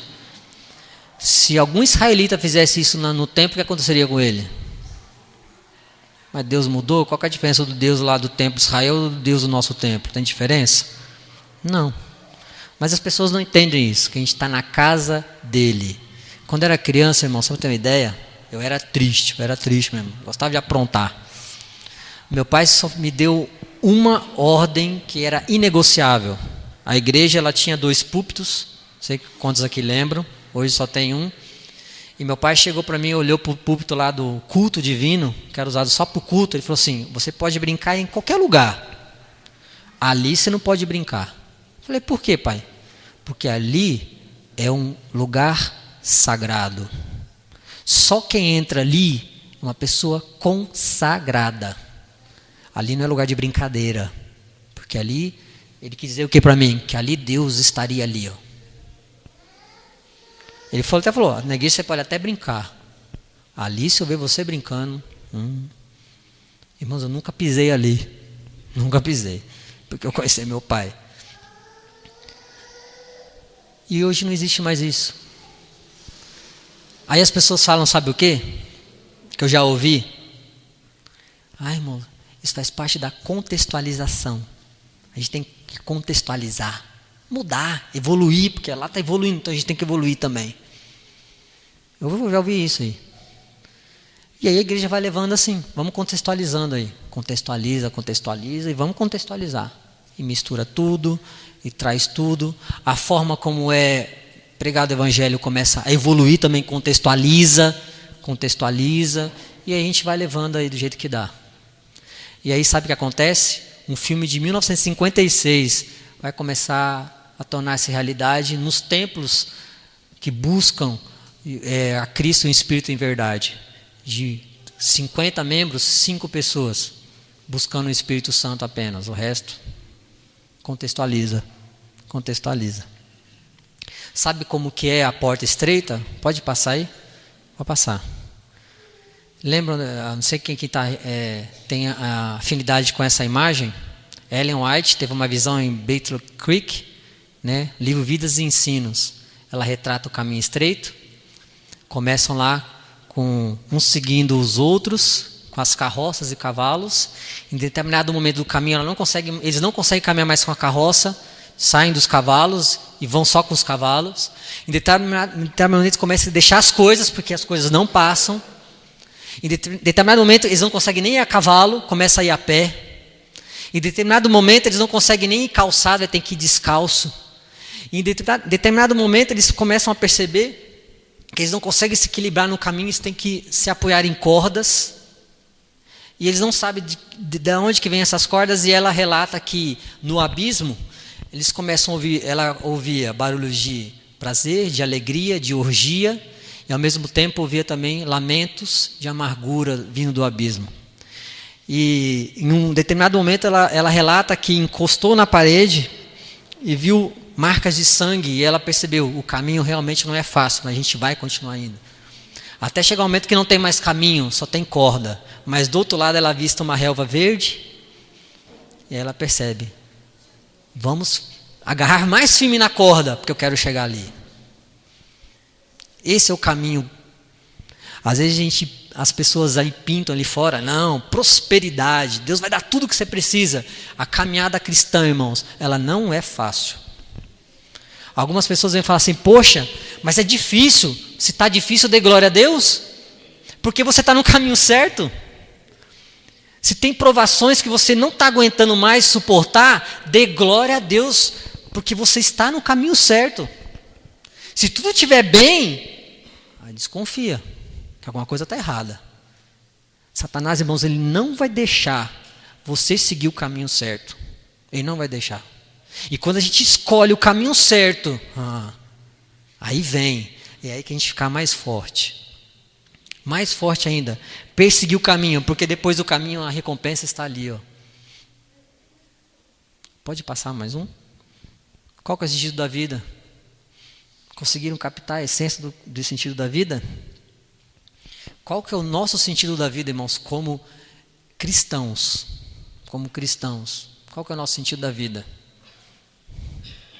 Se algum israelita fizesse isso no templo, o que aconteceria com ele? Mas Deus mudou? Qual que é a diferença do Deus lá do templo de Israel e do Deus do nosso templo? Tem diferença? Não. Mas as pessoas não entendem isso, que a gente está na casa dele. Quando eu era criança, irmão, só para ter uma ideia, eu era triste mesmo, gostava de aprontar. Meu pai só me deu uma ordem que era inegociável. A igreja ela tinha 2 púlpitos, não sei quantos aqui lembram, hoje só tem um. E meu pai chegou para mim, olhou para o púlpito lá do culto divino, que era usado só para o culto, ele falou assim, você pode brincar em qualquer lugar, ali você não pode brincar. Eu falei, por quê, pai? Porque ali é um lugar sagrado. Só quem entra ali é uma pessoa consagrada. Ali não é lugar de brincadeira, porque ali, ele quis dizer o que para mim? Que ali Deus estaria ali, ó. Ele até falou, na igreja você pode até brincar. Ali, se eu ver você brincando, irmãos, eu nunca pisei ali. Nunca pisei. Porque eu conheci meu pai. E hoje não existe mais isso. Aí as pessoas falam, sabe o quê? Que eu já ouvi. Irmão, isso faz parte da contextualização. A gente tem que contextualizar. Mudar, evoluir, porque lá está evoluindo, então a gente tem que evoluir também. Eu já ouvi isso aí. E aí a igreja vai levando assim, vamos contextualizando aí. Contextualiza e vamos contextualizar. E mistura tudo, e traz tudo. A forma como é pregado o evangelho começa a evoluir também, contextualiza. E aí a gente vai levando aí do jeito que dá. E aí sabe o que acontece? Um filme de 1956 vai começar a tornar-se realidade nos templos que buscam a Cristo em espírito e em verdade. De 50 membros, 5 pessoas buscando o Espírito Santo apenas. O resto, contextualiza. Sabe como que é a porta estreita? Pode passar aí? Pode passar. Lembra, não sei quem que tem a afinidade com essa imagem. Ellen White teve uma visão em Battle Creek, né? Livro Vidas e Ensinos. Ela retrata o caminho estreito. Começam lá com uns seguindo os outros, com as carroças e cavalos. Em determinado momento do caminho, eles não conseguem caminhar mais com a carroça, saem dos cavalos e vão só com os cavalos. Em determinado momento, eles começam a deixar as coisas, porque as coisas não passam. Em determinado momento, eles não conseguem nem ir a cavalo, começam a ir a pé. Em determinado momento, eles não conseguem nem ir calçado, tem que ir descalço. Em determinado momento, eles começam a perceber que eles não conseguem se equilibrar no caminho, eles têm que se apoiar em cordas. E eles não sabem de onde que vem essas cordas, e ela relata que no abismo, eles começam a ouvir, ela ouvia barulhos de prazer, de alegria, de orgia, e ao mesmo tempo ouvia também lamentos de amargura vindo do abismo. E em um determinado momento ela relata que encostou na parede e viu marcas de sangue, e ela percebeu, o caminho realmente não é fácil, mas a gente vai continuar indo. Até chegar um momento que não tem mais caminho, só tem corda. Mas do outro lado ela avista uma relva verde, e ela percebe, vamos agarrar mais firme na corda, porque eu quero chegar ali. Esse é o caminho. Às vezes as pessoas aí pintam ali fora, não, prosperidade, Deus vai dar tudo o que você precisa. A caminhada cristã, irmãos, ela não é fácil. Algumas pessoas vêm falar assim, poxa, mas é difícil. Se está difícil, dê glória a Deus, porque você está no caminho certo. Se tem provações que você não está aguentando mais suportar, dê glória a Deus, porque você está no caminho certo. Se tudo estiver bem, aí desconfia, que alguma coisa está errada. Satanás, irmãos, ele não vai deixar você seguir o caminho certo. Ele não vai deixar. E quando a gente escolhe o caminho certo, aí vem, e é aí que a gente fica mais forte. Mais forte ainda, perseguir o caminho, porque depois do caminho a recompensa está ali. Ó. Pode passar mais um? Qual que é o sentido da vida? Conseguiram captar a essência do sentido da vida? Qual que é o nosso sentido da vida, irmãos, como cristãos? Como cristãos. Qual que é o nosso sentido da vida?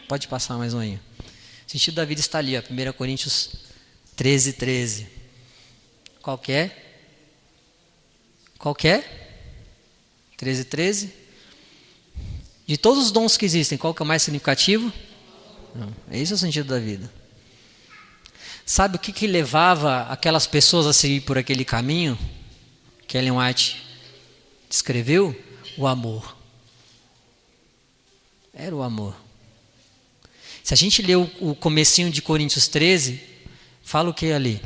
Pode passar mais um aí. O sentido da vida está ali, ó, 1 Coríntios 13. Qual que é? 13. De todos os dons que existem, qual que é o mais significativo? Não, esse é o sentido da vida. Sabe o que levava aquelas pessoas a seguir por aquele caminho que Ellen White descreveu? O amor. Era o amor. Se a gente ler o comecinho de Coríntios 13, fala o que ali?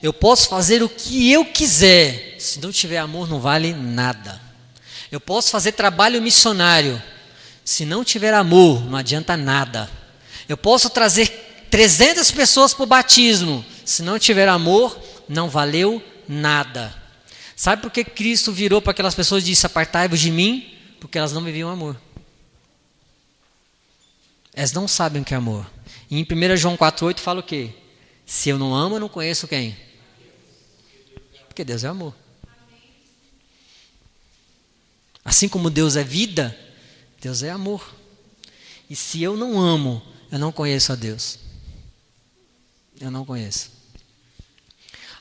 Eu posso fazer o que eu quiser, se não tiver amor não vale nada. Eu posso fazer trabalho missionário, se não tiver amor não adianta nada. Eu posso trazer 300 pessoas para o batismo, se não tiver amor não valeu nada. Sabe por que Cristo virou para aquelas pessoas e disse: apartai-vos de mim? Porque elas não viviam amor. Elas não sabem o que é amor. E em 1 João 4,8 fala o quê? Se eu não amo, eu não conheço quem? Porque Deus é amor. Assim como Deus é vida, Deus é amor. E se eu não amo, eu não conheço a Deus. Eu não conheço.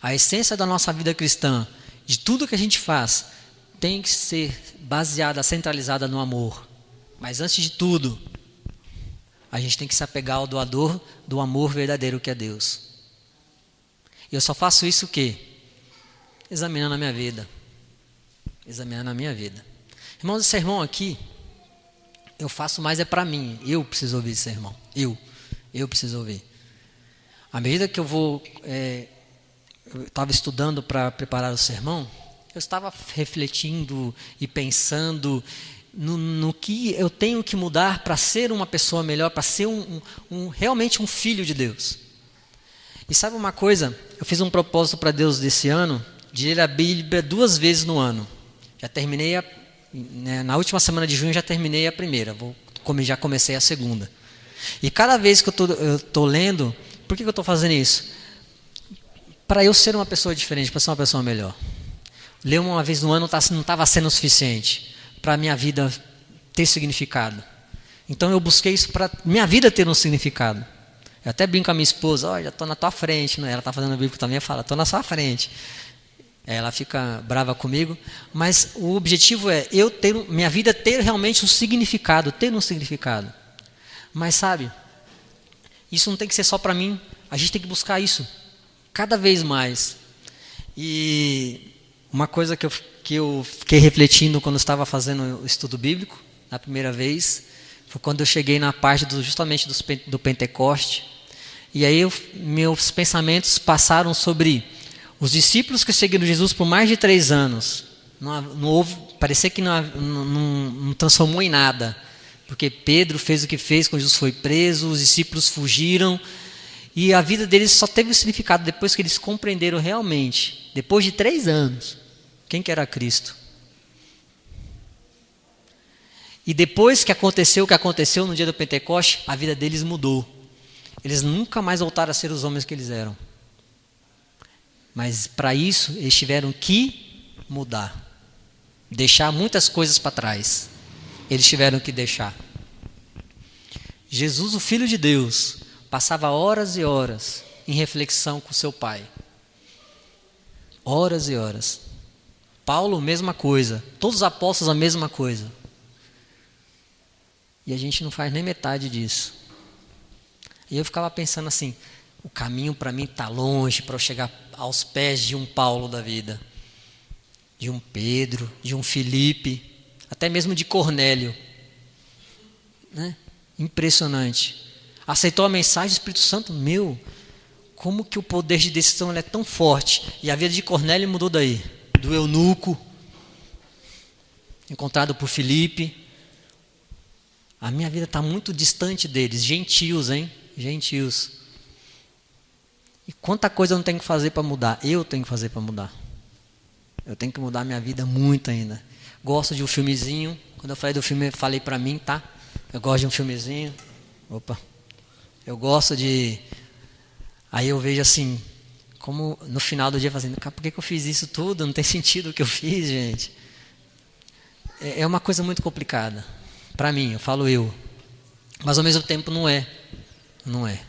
A essência da nossa vida cristã, de tudo que a gente faz, tem que ser baseada, centralizada no amor. Mas antes de tudo, a gente tem que se apegar ao doador do amor verdadeiro que é Deus. E eu só faço isso o quê? Examinando a minha vida. Examinando a minha vida. Irmãos, esse sermão aqui, eu faço mais é para mim. Eu preciso ouvir esse sermão. Eu preciso ouvir. À medida que eu estava estudando para preparar o sermão, eu estava refletindo e pensando no que eu tenho que mudar para ser uma pessoa melhor, para ser realmente um filho de Deus. E sabe uma coisa? Eu fiz um propósito para Deus desse ano, de ler a Bíblia 2 vezes no ano. Já terminei, na última semana de junho já terminei a primeira, já comecei a segunda. E cada vez que eu estou lendo, por que eu estou fazendo isso? Para eu ser uma pessoa diferente, para ser uma pessoa melhor. Ler uma vez no ano não estava sendo o suficiente para a minha vida ter significado. Então eu busquei isso para minha vida ter um significado. Eu até brinco com a minha esposa: olha, estou na tua frente. Ela está fazendo a Bíblia também, eu falo: estou na sua frente. Ela fica brava comigo, mas o objetivo é minha vida ter realmente um significado, ter um significado. Mas sabe, isso não tem que ser só para mim, a gente tem que buscar isso cada vez mais. E uma coisa que eu fiquei refletindo quando estava fazendo o estudo bíblico, na primeira vez, foi quando eu cheguei na parte justamente do Pentecoste. E aí meus pensamentos passaram sobre os discípulos que seguiram Jesus por mais de 3 anos. Não houve, parecia que não transformou em nada. Porque Pedro fez o que fez quando Jesus foi preso, os discípulos fugiram. E a vida deles só teve um significado depois que eles compreenderam realmente, depois de 3 anos, quem que era Cristo. E depois que aconteceu o que aconteceu no dia do Pentecoste, a vida deles mudou. Eles nunca mais voltaram a ser os homens que eles eram. Mas para isso eles tiveram que mudar. Deixar muitas coisas para trás. Eles tiveram que deixar. Jesus, o Filho de Deus, passava horas e horas em reflexão com seu Pai. Horas e horas. Paulo, mesma coisa. Todos os apóstolos, a mesma coisa. E a gente não faz nem metade disso. E eu ficava pensando assim: o caminho para mim está longe para eu chegar aos pés de um Paulo da vida, de um Pedro, de um Filipe, até mesmo de Cornélio, né? Impressionante. Aceitou a mensagem do Espírito Santo. Como que o poder de decisão é tão forte? E a vida de Cornélio mudou daí, do eunuco, encontrado por Filipe. A minha vida está muito distante deles. Gentios, hein? Gentios. E quanta coisa eu não tenho que fazer para mudar? Eu tenho que fazer para mudar. Eu tenho que mudar a minha vida muito ainda. Gosto de um filmezinho. Quando eu falei do filme, eu falei para mim, tá? Eu gosto de um filmezinho. Opa. Eu gosto de... Aí eu vejo assim, como no final do dia fazendo: por que eu fiz isso tudo? Não tem sentido o que eu fiz, gente. É uma coisa muito complicada. Para mim, eu falo eu. Mas ao mesmo tempo não é. Não é.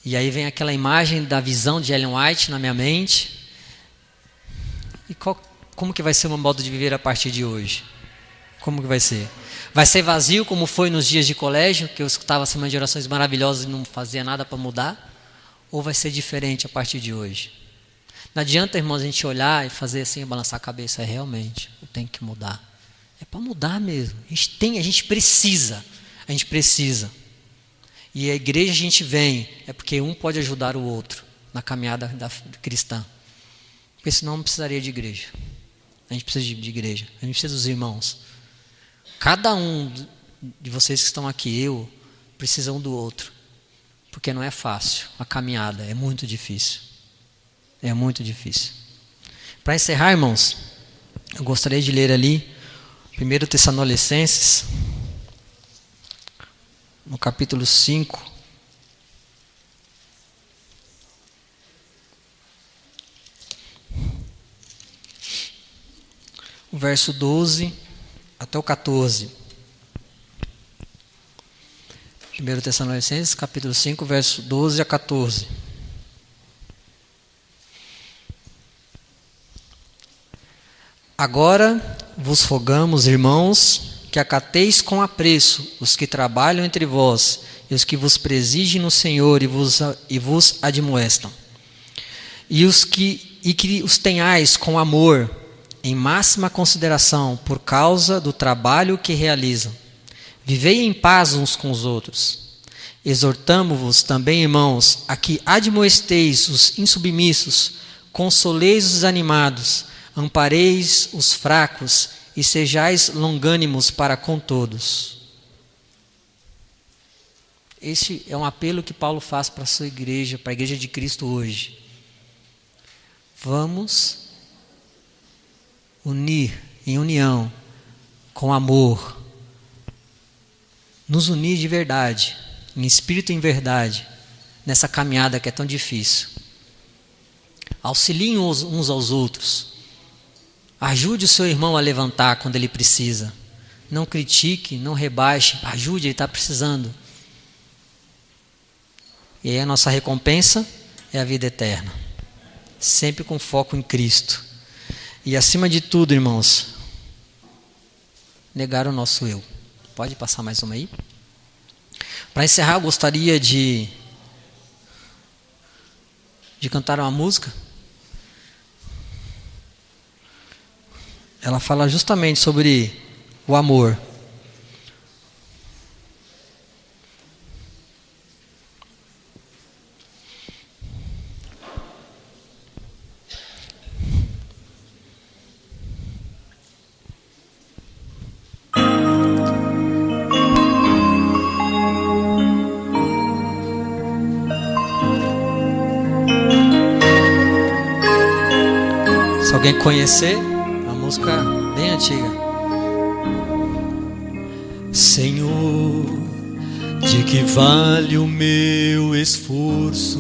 E aí vem aquela imagem da visão de Ellen White na minha mente. E como que vai ser o meu modo de viver a partir de hoje? Como que vai ser? Vai ser vazio como foi nos dias de colégio, que eu escutava semanas de orações maravilhosas e não fazia nada para mudar? Ou vai ser diferente a partir de hoje? Não adianta, irmãos, a gente olhar e fazer assim, balançar a cabeça. Realmente, eu tenho que mudar. É para mudar mesmo. A gente precisa. E a igreja a gente vem, é porque um pode ajudar o outro na caminhada cristã. Porque senão não precisaria de igreja. A gente precisa de igreja, a gente precisa dos irmãos. Cada um de vocês que estão aqui, precisa um do outro. Porque não é fácil, a caminhada é muito difícil. É muito difícil. Para encerrar, irmãos, eu gostaria de ler ali 1 Tessalonicenses, no capítulo 5. O verso 12 até o 14. 1 Tessalonicenses, capítulo 5, verso 12 a 14. Agora vos rogamos, irmãos, que acateis com apreço os que trabalham entre vós e os que vos presigem no Senhor e vos admoestam. E que os tenhais com amor, em máxima consideração, por causa do trabalho que realizam. Vivei em paz uns com os outros. Exortamo-vos também, irmãos, a que admoesteis os insubmissos, consoleis os desanimados, ampareis os fracos e sejais longânimos para com todos. Este é um apelo que Paulo faz para a sua igreja, para a igreja de Cristo hoje. Vamos unir em união, com amor, nos unir de verdade, em espírito e em verdade, nessa caminhada que é tão difícil. Auxiliem uns aos outros. Ajude o seu irmão a levantar quando ele precisa. Não critique, não rebaixe, ajude, ele está precisando. E aí a nossa recompensa é a vida eterna. Sempre com foco em Cristo. E acima de tudo, irmãos, negar o nosso eu. Pode passar mais uma aí? Para encerrar, eu gostaria de cantar uma música. Ela fala justamente sobre o amor. Se alguém conhecer, uma música bem antiga. Senhor, de que vale o meu esforço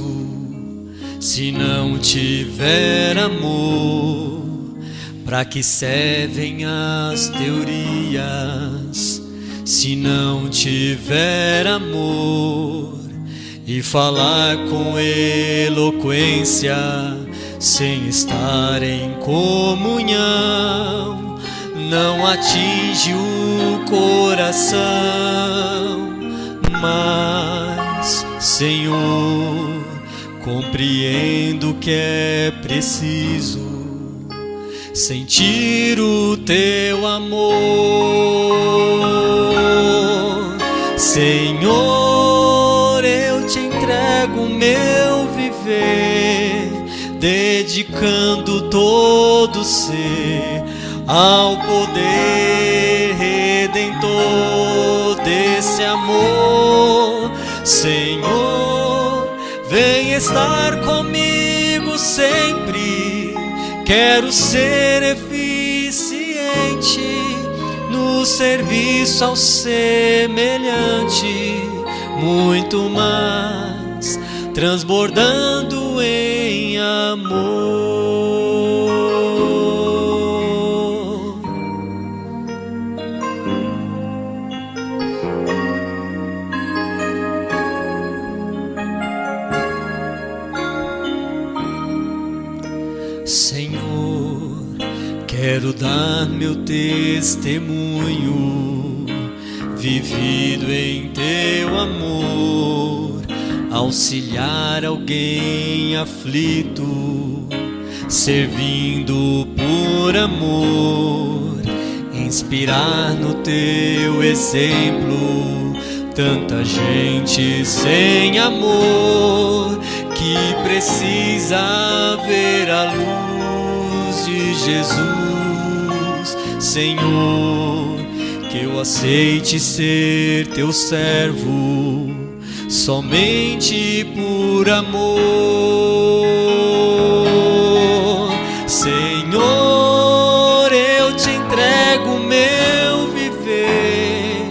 se não tiver amor? Para que servem as teorias se não tiver amor? E falar com eloquência sem estar em comunhão não atinge o coração. Mas, Senhor, compreendo que é preciso sentir o teu amor. Senhor, eu te entrego o meu viver, dedicando todo ser ao poder redentor desse amor. Senhor, vem estar comigo sempre. Quero ser eficiente no serviço ao semelhante, muito mais, transbordando em amor. Senhor, quero dar meu testemunho, vivido em teu amor, auxiliar alguém aflito, servindo por amor, inspirar no teu exemplo tanta gente sem amor que precisa ver a luz de Jesus. Senhor, que eu aceite ser teu servo somente por amor. Senhor, eu te entrego o meu viver,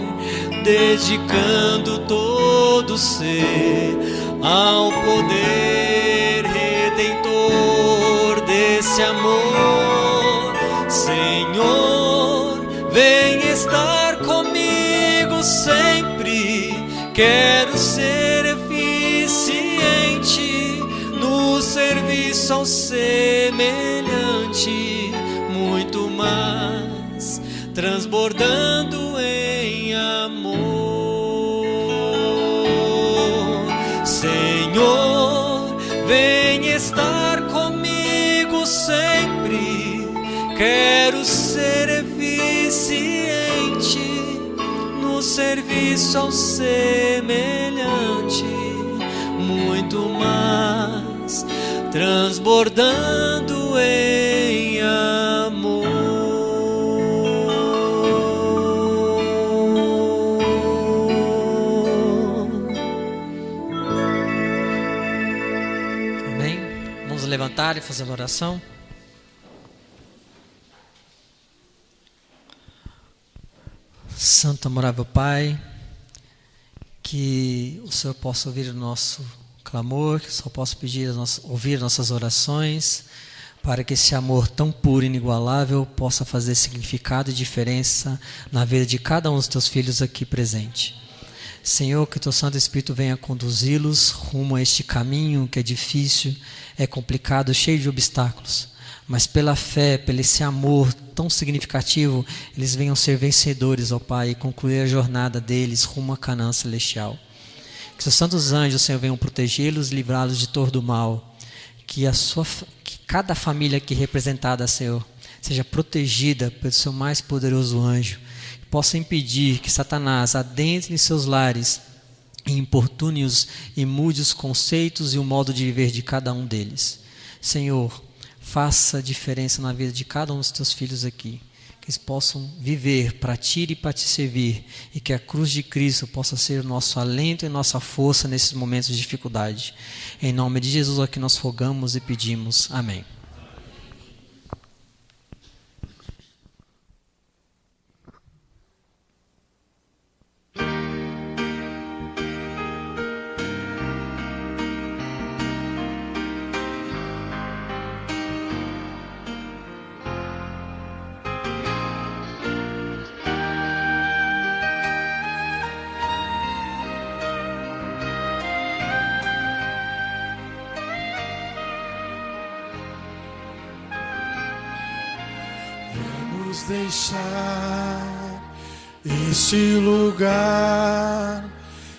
dedicando todo ser ao poder redentor desse amor. Senhor, vem estar comigo sempre. Quero ser eficiente no serviço ao semelhante, muito mais, transbordando em amor. Senhor, vem estar comigo sempre. Quero ser eficiente no serviço ao semelhante, muito mais, transbordando em amor. Amém? Vamos levantar e fazer uma oração. Santo amorável Pai, que o Senhor possa ouvir o nosso clamor, que o Senhor possa ouvir nossas orações, para que esse amor tão puro e inigualável possa fazer significado e diferença na vida de cada um dos teus filhos aqui presente. Senhor, que o teu Santo Espírito venha conduzi-los rumo a este caminho que é difícil, é complicado, cheio de obstáculos. Mas pela fé, pelo esse amor tão significativo, eles venham ser vencedores, ó Pai, e concluir a jornada deles rumo a Canaã celestial. Que seus santos anjos, Senhor, venham protegê-los e livrá-los de todo o mal. Que cada família aqui representada, Senhor, seja protegida pelo seu mais poderoso anjo. Que possa impedir que Satanás adentre em seus lares e importune-os e mude os conceitos e o modo de viver de cada um deles. Senhor, faça diferença na vida de cada um dos teus filhos aqui. Que eles possam viver para ti e para te servir. E que a cruz de Cristo possa ser o nosso alento e nossa força nesses momentos de dificuldade. Em nome de Jesus, aqui nós rogamos e pedimos. Amém. Deixar este lugar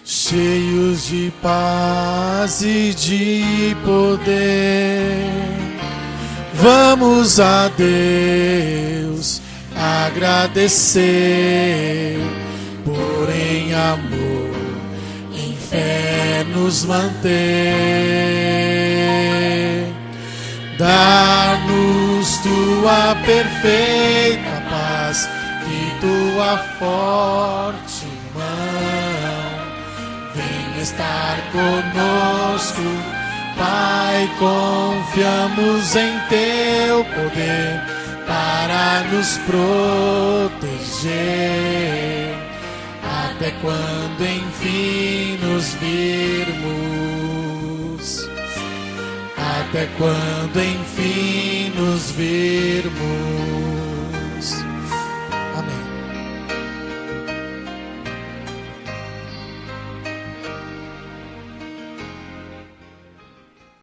cheios de paz e de poder. Vamos a Deus agradecer por em amor, em fé nos manter. Dá-nos tua perfeita paz e tua forte mão. Vem estar conosco, Pai, confiamos em teu poder para nos proteger, até quando enfim nos virmos. Até quando enfim nos virmos.